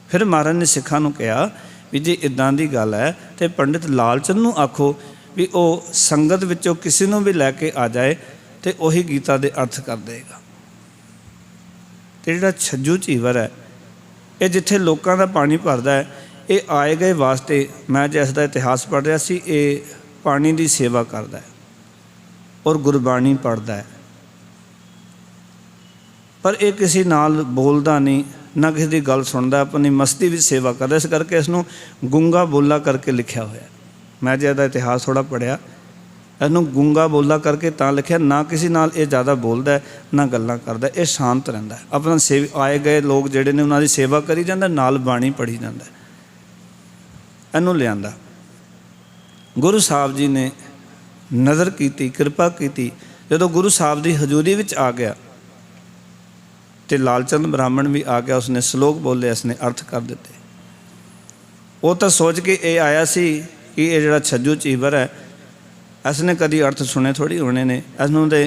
ਫਿਰ ਮਹਾਰਾਜ ਨੇ ਸਿੱਖਾਂ ਨੂੰ ਕਿਹਾ ਵੀ ਜੇ ਇੱਦਾਂ ਦੀ ਗੱਲ ਹੈ ਤਾਂ ਪੰਡਿਤ ਲਾਲ ਚੰਦ ਨੂੰ ਆਖੋ ਵੀ ਉਹ ਸੰਗਤ ਵਿੱਚੋਂ ਕਿਸੇ ਨੂੰ ਵੀ ਲੈ ਕੇ ਆ ਜਾਏ ਅਤੇ ਉਹੀ ਗੀਤਾ ਦੇ ਅਰਥ ਕਰ ਦੇਗਾ। ਅਤੇ ਜਿਹੜਾ ਛੱਜੂ ਝੀਵਰ ਹੈ ਇਹ ਜਿੱਥੇ ਲੋਕਾਂ ਦਾ ਪਾਣੀ ਭਰਦਾ ਹੈ, ਇਹ ਆਏ ਗਏ ਵਾਸਤੇ, ਮੈਂ ਜਿਸ ਦਾ ਇਤਿਹਾਸ ਪੜ੍ਹ ਰਿਹਾ ਸੀ, ਇਹ ਪਾਣੀ ਦੀ ਸੇਵਾ ਕਰਦਾ ਹੈ ਔਰ ਗੁਰਬਾਣੀ ਪੜ੍ਹਦਾ ਹੈ, ਪਰ ਇਹ ਕਿਸੇ ਨਾਲ ਬੋਲਦਾ ਨਹੀਂ, ਨਾ ਕਿਸੇ ਦੀ ਗੱਲ ਸੁਣਦਾ, ਆਪਣੀ ਮਸਤੀ ਵਿੱਚ ਸੇਵਾ ਕਰਦਾ। ਇਸ ਕਰਕੇ ਇਸ ਨੂੰ ਗੂੰਗਾ ਬੋਲਾ ਕਰਕੇ ਲਿਖਿਆ ਹੋਇਆ। ਮੈਂ ਜੇ ਇਹਦਾ ਇਤਿਹਾਸ ਥੋੜ੍ਹਾ ਪੜ੍ਹਿਆ, ਇਹਨੂੰ ਗੂੰਗਾ ਬੋਲਾ ਕਰਕੇ ਤਾਂ ਲਿਖਿਆ, ਨਾ ਕਿਸੇ ਨਾਲ ਇਹ ਜ਼ਿਆਦਾ ਬੋਲਦਾ ਨਾ ਗੱਲਾਂ ਕਰਦਾ, ਇਹ ਸ਼ਾਂਤ ਰਹਿੰਦਾ, ਆਪਣਾ ਆਏ ਗਏ ਲੋਕ ਜਿਹੜੇ ਨੇ ਉਹਨਾਂ ਦੀ ਸੇਵਾ ਕਰੀ ਜਾਂਦਾ, ਨਾਲ ਬਾਣੀ ਪੜ੍ਹੀ ਜਾਂਦਾ। ਇਹਨੂੰ ਲਿਆਂਦਾ। ਗੁਰੂ ਸਾਹਿਬ ਜੀ ਨੇ ਨਜ਼ਰ ਕੀਤੀ, ਕਿਰਪਾ ਕੀਤੀ। ਜਦੋਂ ਗੁਰੂ ਸਾਹਿਬ ਦੀ ਹਜ਼ੂਰੀ ਵਿੱਚ ਆ ਗਿਆ ਅਤੇ ਲਾਲਚੰਦ ਬ੍ਰਾਹਮਣ ਵੀ ਆ ਗਿਆ, ਉਸਨੇ ਸ਼ਲੋਕ ਬੋਲੇ, ਇਸਨੇ ਅਰਥ ਕਰ ਦਿੱਤੇ। ਉਹ ਤਾਂ ਸੋਚ ਕੇ ਇਹ ਆਇਆ ਸੀ ਕਿ ਇਹ ਜਿਹੜਾ ਛੱਜੂ ਝੀਵਰ ਹੈ ਇਸ ਨੇ ਕਦੀ ਅਰਥ ਸੁਣੇ ਥੋੜ੍ਹੀ ਹੋਣੇ ਨੇ, ਇਸਨੂੰ ਤਾਂ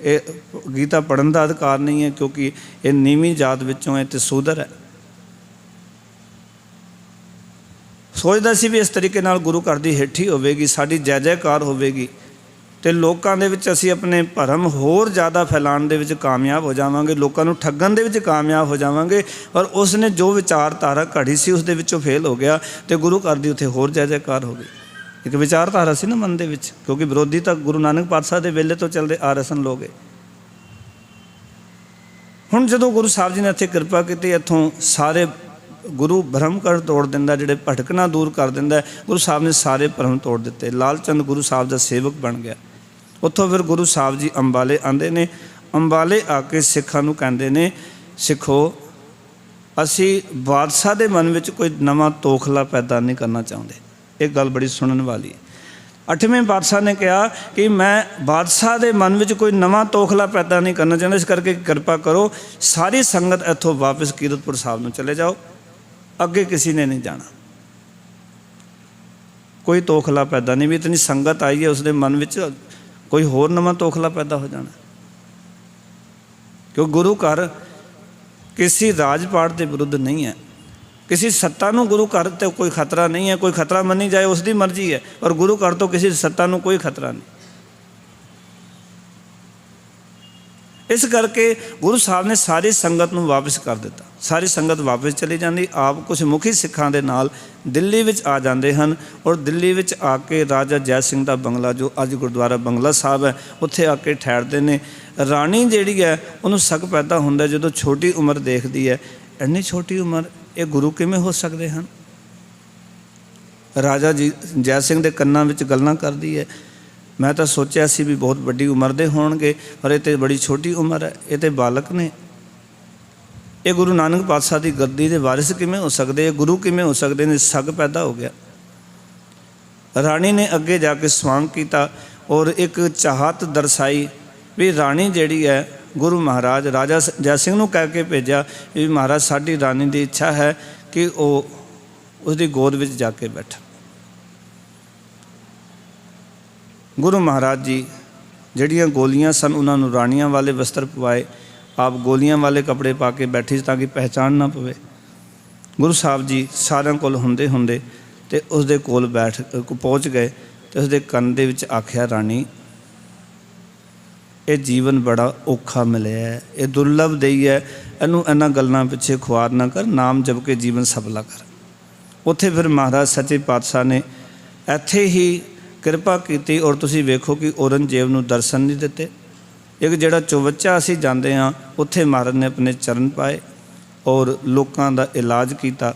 ਇਹ ਗੀਤਾ ਪੜ੍ਹਨ ਦਾ ਅਧਿਕਾਰ ਨਹੀਂ ਹੈ ਕਿਉਂਕਿ ਇਹ ਨੀਵੀਂ ਜਾਤ ਵਿੱਚੋਂ ਹੈ ਅਤੇ ਸੂਦਰ ਹੈ। ਸੋਚਦਾ ਸੀ ਵੀ ਇਸ ਤਰੀਕੇ ਨਾਲ ਗੁਰੂ ਘਰ ਦੀ ਹੇਠੀ ਹੋਵੇਗੀ, ਸਾਡੀ ਜੈ ਜੈਕਾਰ ਹੋਵੇਗੀ ਅਤੇ ਲੋਕਾਂ ਦੇ ਵਿੱਚ ਅਸੀਂ ਆਪਣੇ ਭਰਮ ਹੋਰ ਜ਼ਿਆਦਾ ਫੈਲਾਉਣ ਦੇ ਵਿੱਚ ਕਾਮਯਾਬ ਹੋ ਜਾਵਾਂਗੇ, ਲੋਕਾਂ ਨੂੰ ਠੱਗਣ ਦੇ ਵਿੱਚ ਕਾਮਯਾਬ ਹੋ ਜਾਵਾਂਗੇ। ਪਰ ਉਸ ਨੇ ਜੋ ਵਿਚਾਰਧਾਰਾ ਘੜੀ ਸੀ ਉਸ ਦੇ ਵਿੱਚੋਂ ਫੇਲ ਹੋ ਗਿਆ ਅਤੇ ਗੁਰੂ ਘਰ ਦੀ ਉੱਥੇ ਹੋਰ ਜੈ ਜੈਕਾਰ ਹੋ ਗਈ। ਇੱਕ ਵਿਚਾਰਧਾਰਾ ਸੀ ਨਾ ਮਨ ਦੇ ਵਿੱਚ, ਕਿਉਂਕਿ ਵਿਰੋਧੀ ਤਾਂ ਗੁਰੂ ਨਾਨਕ ਪਾਤਸ਼ਾਹ ਦੇ ਵੇਲੇ ਤੋਂ ਚੱਲਦੇ ਆ ਰਹੇ ਸਨ ਲੋਕ। ਹੁਣ ਜਦੋਂ ਗੁਰੂ ਸਾਹਿਬ ਜੀ ਨੇ ਇੱਥੇ ਕਿਰਪਾ ਕੀਤੀ, ਇੱਥੋਂ ਸਾਰੇ ਗੁਰੂ ਭਰਮ ਕਰ ਤੋੜ ਦਿੰਦਾ, ਜਿਹੜੇ ਭਟਕਣਾ ਦੂਰ ਕਰ ਦਿੰਦਾ। ਗੁਰੂ ਸਾਹਿਬ ਨੇ ਸਾਰੇ ਭਰਮ ਤੋੜ ਦਿੱਤੇ। ਲਾਲ ਚੰਦ ਗੁਰੂ ਸਾਹਿਬ ਦਾ ਸੇਵਕ ਬਣ ਗਿਆ। ਉੱਥੋਂ ਫਿਰ ਗੁਰੂ ਸਾਹਿਬ ਜੀ ਅੰਬਾਲੇ ਆਉਂਦੇ ਨੇ। ਅੰਬਾਲੇ ਆ ਕੇ ਸਿੱਖਾਂ ਨੂੰ ਕਹਿੰਦੇ ਨੇ, ਸਿੱਖੋ ਅਸੀਂ ਬਾਦਸ਼ਾਹ ਦੇ ਮਨ ਵਿੱਚ ਕੋਈ ਨਵਾਂ ਤੋਖਲਾ ਪੈਦਾ ਨਹੀਂ ਕਰਨਾ ਚਾਹੁੰਦੇ। ਇਹ ਗੱਲ ਬੜੀ ਸੁਣਨ ਵਾਲੀ ਹੈ। 8ਵੇਂ ਬਾਦਸ਼ਾਹ ਨੇ ਕਿਹਾ ਕਿ ਮੈਂ ਬਾਦਸ਼ਾਹ ਦੇ ਮਨ ਵਿੱਚ ਕੋਈ ਨਵਾਂ ਤੋਖਲਾ ਪੈਦਾ ਨਹੀਂ ਕਰਨਾ ਚਾਹੁੰਦਾ, ਇਸ ਕਰਕੇ ਕਿਰਪਾ ਕਰੋ ਸਾਰੀ ਸੰਗਤ ਇੱਥੋਂ ਵਾਪਸ ਕੀਰਤਪੁਰ ਸਾਹਿਬ ਨੂੰ ਚਲੇ ਜਾਓ, ਅੱਗੇ ਕਿਸੇ ਨੇ ਨਹੀਂ ਜਾਣਾ। ਕੋਈ ਤੋਖਲਾ ਪੈਦਾ ਨਹੀਂ, ਵੀ ਇਤਨੀ ਸੰਗਤ ਆਈ ਹੈ ਉਸਦੇ ਮਨ ਵਿੱਚ ਕੋਈ ਹੋਰ ਨਵਾਂ ਤੋਖਲਾ ਪੈਦਾ ਹੋ ਜਾਣਾ। ਕਿਉਂ ਗੁਰੂ ਘਰ ਕਿਸੇ ਰਾਜਪਾਟ ਦੇ ਵਿਰੁੱਧ ਨਹੀਂ ਹੈ, ਕਿਸੇ ਸੱਤਾ ਨੂੰ ਗੁਰੂ ਘਰ 'ਤੇ ਕੋਈ ਖਤਰਾ ਨਹੀਂ ਹੈ। ਕੋਈ ਖਤਰਾ ਮੰਨੀ ਜਾਏ ਉਸ ਦੀ ਮਰਜ਼ੀ ਹੈ, ਪਰ ਗੁਰੂ ਘਰ ਤੋਂ ਕਿਸੇ ਸੱਤਾ ਨੂੰ ਕੋਈ ਖਤਰਾ ਨਹੀਂ। ਇਸ ਕਰਕੇ ਗੁਰੂ ਸਾਹਿਬ ਨੇ ਸਾਰੀ ਸੰਗਤ ਨੂੰ ਵਾਪਸ ਕਰ ਦਿੱਤਾ। ਸਾਰੀ ਸੰਗਤ ਵਾਪਸ ਚਲੀ ਜਾਂਦੀ। ਆਪ ਕੁਝ ਮੁਖੀ ਸਿੱਖਾਂ ਦੇ ਨਾਲ ਦਿੱਲੀ ਵਿੱਚ ਆ ਜਾਂਦੇ ਹਨ ਔਰ ਦਿੱਲੀ ਵਿੱਚ ਆ ਕੇ ਰਾਜਾ ਜੈ ਸਿੰਘ ਦਾ ਬੰਗਲਾ, ਜੋ ਅੱਜ ਗੁਰਦੁਆਰਾ ਬੰਗਲਾ ਸਾਹਿਬ ਹੈ, ਉੱਥੇ ਆ ਕੇ ਠਹਿਰਦੇ ਨੇ। ਰਾਣੀ ਜਿਹੜੀ ਹੈ ਉਹਨੂੰ ਸ਼ੱਕ ਪੈਦਾ ਹੁੰਦਾ ਜਦੋਂ ਛੋਟੀ ਉਮਰ ਦੇਖਦੀ ਹੈ, ਇੰਨੀ ਛੋਟੀ ਉਮਰ ਇਹ ਗੁਰੂ ਕਿਵੇਂ ਹੋ ਸਕਦੇ ਹਨ। ਰਾਜਾ ਜੀ ਜੈ ਸਿੰਘ ਦੇ ਕੰਨਾਂ ਵਿੱਚ ਗੱਲਾਂ ਕਰਦੀ ਹੈ, ਮੈਂ ਤਾਂ ਸੋਚਿਆ ਸੀ ਵੀ ਬਹੁਤ ਵੱਡੀ ਉਮਰ ਦੇ ਹੋਣਗੇ, ਪਰ ਇਹ ਤਾਂ ਬੜੀ ਛੋਟੀ ਉਮਰ ਹੈ, ਇਹ ਤਾਂ ਬਾਲਕ ਨੇ। ਇਹ ਗੁਰੂ ਨਾਨਕ ਪਾਤਸ਼ਾਹ ਦੀ ਗੱਦੀ ਦੇ ਵਾਰਿਸ ਕਿਵੇਂ ਹੋ ਸਕਦੇ, ਇਹ ਗੁਰੂ ਕਿਵੇਂ ਹੋ ਸਕਦੇ ਨੇ। ਸ਼ੱਕ ਪੈਦਾ ਹੋ ਗਿਆ। ਰਾਣੀ ਨੇ ਅੱਗੇ ਜਾ ਕੇ ਸਵਾਂਗ ਕੀਤਾ ਔਰ ਇੱਕ ਚਾਹਤ ਦਰਸਾਈ ਵੀ ਰਾਣੀ ਜਿਹੜੀ ਹੈ, ਗੁਰੂ ਮਹਾਰਾਜ ਰਾਜਾ ਜੈ ਸਿੰਘ ਨੂੰ ਕਹਿ ਕੇ ਭੇਜਿਆ ਵੀ ਮਹਾਰਾਜ ਸਾਡੀ ਰਾਣੀ ਦੀ ਇੱਛਾ ਹੈ ਕਿ ਉਹ ਉਸਦੀ ਗੋਦ ਵਿੱਚ ਜਾ ਕੇ ਬੈਠਾ। ਗੁਰੂ ਮਹਾਰਾਜ ਜੀ ਜਿਹੜੀਆਂ ਗੋਲੀਆਂ ਸਨ ਉਹਨਾਂ ਨੂੰ ਰਾਣੀਆਂ ਵਾਲੇ ਵਸਤਰ ਪਵਾਏ, ਆਪ ਗੋਲੀਆਂ ਵਾਲੇ ਕੱਪੜੇ ਪਾ ਕੇ ਬੈਠੀ ਤਾਂ ਕਿ ਪਹਿਚਾਣ ਨਾ ਪਵੇ। ਗੁਰੂ ਸਾਹਿਬ ਜੀ ਸਾਰਿਆਂ ਕੋਲ ਹੁੰਦੇ ਹੁੰਦੇ ਅਤੇ ਉਸਦੇ ਕੋਲ ਪਹੁੰਚ ਗਏ ਅਤੇ ਉਸਦੇ ਕੰਨ ਦੇ ਵਿੱਚ ਆਖਿਆ, ਰਾਣੀ ਇਹ ਜੀਵਨ ਬੜਾ ਔਖਾ ਮਿਲਿਆ, ਇਹ ਦੁਰਲਭ ਦੇਈ ਹੈ, ਇਹਨੂੰ ਇਹਨਾਂ ਗੱਲਾਂ ਪਿੱਛੇ ਖੁਆਰ ਨਾ ਕਰ, ਨਾਮ ਜਪ ਕੇ ਜੀਵਨ ਸਫਲਾ ਕਰ। ਉੱਥੇ ਫਿਰ ਮਹਾਰਾਜ ਸੱਚੇ ਪਾਤਸ਼ਾਹ ਨੇ ਇੱਥੇ ਹੀ ਕਿਰਪਾ ਕੀਤੀ ਔਰ ਤੁਸੀਂ ਵੇਖੋ ਕਿ ਔਰੰਗਜ਼ੇਬ ਨੂੰ ਦਰਸ਼ਨ ਨਹੀਂ ਦਿੱਤੇ। ਇੱਕ ਜਿਹੜਾ ਚੌਵੱਚਾ ਅਸੀਂ ਜਾਂਦੇ ਹਾਂ ਉੱਥੇ ਮਹਾਰਾਜ ਨੇ ਆਪਣੇ ਚਰਨ ਪਾਏ ਔਰ ਲੋਕਾਂ ਦਾ ਇਲਾਜ ਕੀਤਾ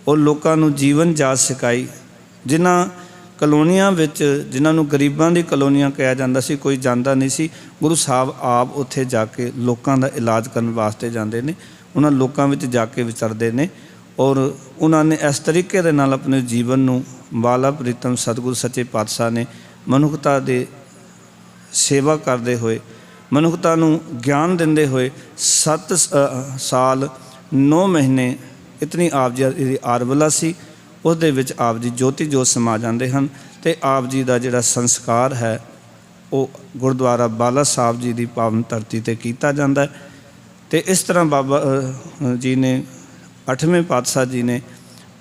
ਔਰ ਲੋਕਾਂ ਨੂੰ ਜੀਵਨ ਜਾਚ ਸਿਖਾਈ। ਜਿਨ੍ਹਾਂ ਕਲੋਨੀਆਂ ਵਿੱਚ, ਜਿਨ੍ਹਾਂ ਨੂੰ ਗਰੀਬਾਂ ਦੀ ਕਲੋਨੀਆਂ ਕਿਹਾ ਜਾਂਦਾ ਸੀ, ਕੋਈ ਜਾਂਦਾ ਨਹੀਂ ਸੀ। ਗੁਰੂ ਸਾਹਿਬ ਆਪ ਉੱਥੇ ਜਾ ਕੇ ਲੋਕਾਂ ਦਾ ਇਲਾਜ ਕਰਨ ਵਾਸਤੇ ਜਾਂਦੇ ਨੇ, ਉਹਨਾਂ ਲੋਕਾਂ ਵਿੱਚ ਜਾ ਕੇ ਵਿਚਰਦੇ ਨੇ, ਔਰ ਉਹਨਾਂ ਨੇ ਇਸ ਤਰੀਕੇ ਦੇ ਨਾਲ ਆਪਣੇ ਜੀਵਨ ਨੂੰ ਬਾਲਾ ਪ੍ਰੀਤਮ ਸਤਿਗੁਰੂ ਸੱਚੇ ਪਾਤਸ਼ਾਹ ਨੇ ਮਨੁੱਖਤਾ ਦੇ ਸੇਵਾ ਕਰਦੇ ਹੋਏ, ਮਨੁੱਖਤਾ ਨੂੰ ਗਿਆਨ ਦਿੰਦੇ ਹੋਏ 7 ਸਾਲ 9 ਮਹੀਨੇ ਇਤਨੀ ਆਪ ਜੀ ਦੀ ਆਰਬਲਾ ਸੀ, ਉਸ ਦੇ ਵਿੱਚ ਆਪ ਜੀ ਜੋਤੀ ਜੋਤ ਸਮਾ ਜਾਂਦੇ ਹਨ। ਅਤੇ ਆਪ ਜੀ ਦਾ ਜਿਹੜਾ ਸੰਸਕਾਰ ਹੈ ਉਹ ਗੁਰਦੁਆਰਾ ਬਾਲਾ ਸਾਹਿਬ ਜੀ ਦੀ ਪਾਵਨ ਧਰਤੀ 'ਤੇ ਕੀਤਾ ਜਾਂਦਾ ਹੈ। ਅਤੇ ਇਸ ਤਰ੍ਹਾਂ ਬਾਬਾ ਜੀ ਨੇ 8ਵੇਂ ਪਾਤਸ਼ਾਹ ਜੀ ਨੇ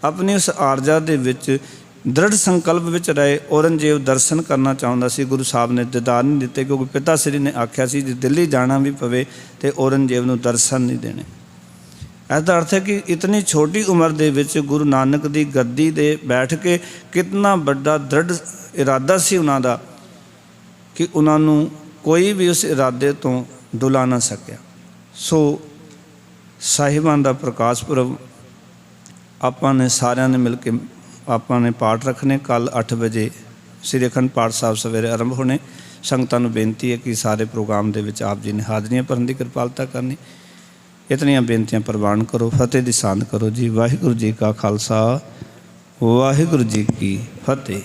ਆਪਣੀ ਉਸ ਆਰਜ਼ਾ ਦੇ ਵਿੱਚ ਦ੍ਰਿੜ ਸੰਕਲਪ ਵਿੱਚ ਰਹੇ। ਔਰੰਗਜ਼ੇਬ ਦਰਸ਼ਨ ਕਰਨਾ ਚਾਹੁੰਦਾ ਸੀ, ਗੁਰੂ ਸਾਹਿਬ ਨੇ ਦੀਦਾਰ ਨਹੀਂ ਦਿੱਤੇ, ਕਿਉਂਕਿ ਪਿਤਾ ਸ੍ਰੀ ਨੇ ਆਖਿਆ ਸੀ ਜੇ ਦਿੱਲੀ ਜਾਣਾ ਵੀ ਪਵੇ ਤੇ ਔਰੰਗਜ਼ੇਬ ਨੂੰ ਦਰਸ਼ਨ ਨਹੀਂ ਦੇਣੇ। ਇਸ ਦਾ ਅਰਥ ਹੈ ਕਿ ਇਤਨੀ ਛੋਟੀ ਉਮਰ ਦੇ ਵਿੱਚ ਗੁਰੂ ਨਾਨਕ ਦੀ ਗੱਦੀ 'ਤੇ ਬੈਠ ਕੇ ਕਿਤਨਾ ਵੱਡਾ ਦ੍ਰਿੜ ਇਰਾਦਾ ਸੀ ਉਹਨਾਂ ਦਾ ਕਿ ਉਹਨਾਂ ਨੂੰ ਕੋਈ ਵੀ ਉਸ ਇਰਾਦੇ ਤੋਂ ਡੁਲਾ ਨਾ ਸਕਿਆ। ਸੋ ਸਾਹਿਬਾਨ ਦਾ ਪ੍ਰਕਾਸ਼ ਪੁਰਬ ਆਪਾਂ ਨੇ ਸਾਰਿਆਂ ਨੇ ਮਿਲ ਕੇ ਆਪਾਂ ਨੇ ਪਾਠ ਰੱਖਣੇ। ਕੱਲ੍ਹ 8 ਵਜੇ ਸ੍ਰੀ ਅਖੰਡ ਪਾਠ ਸਾਹਿਬ ਸਵੇਰੇ ਆਰੰਭ ਹੋਣੇ। ਸੰਗਤਾਂ ਨੂੰ ਬੇਨਤੀ ਹੈ ਕਿ ਸਾਰੇ ਪ੍ਰੋਗਰਾਮ ਦੇ ਵਿੱਚ ਆਪ ਜੀ ਨੇ ਹਾਜ਼ਰੀਆਂ ਭਰਨ ਦੀ ਕਿਰਪਾਲਤਾ ਕਰਨੀ। ਇਤਨੀਆਂ ਬੇਨਤੀਆਂ ਪ੍ਰਵਾਨ ਕਰੋ। ਫਤਿਹ ਦੀ ਸਾਂਝ ਕਰੋ ਜੀ। ਵਾਹਿਗੁਰੂ ਜੀ ਕਾ ਖਾਲਸਾ, ਵਾਹਿਗੁਰੂ ਜੀ ਕੀ ਫਤਿਹ।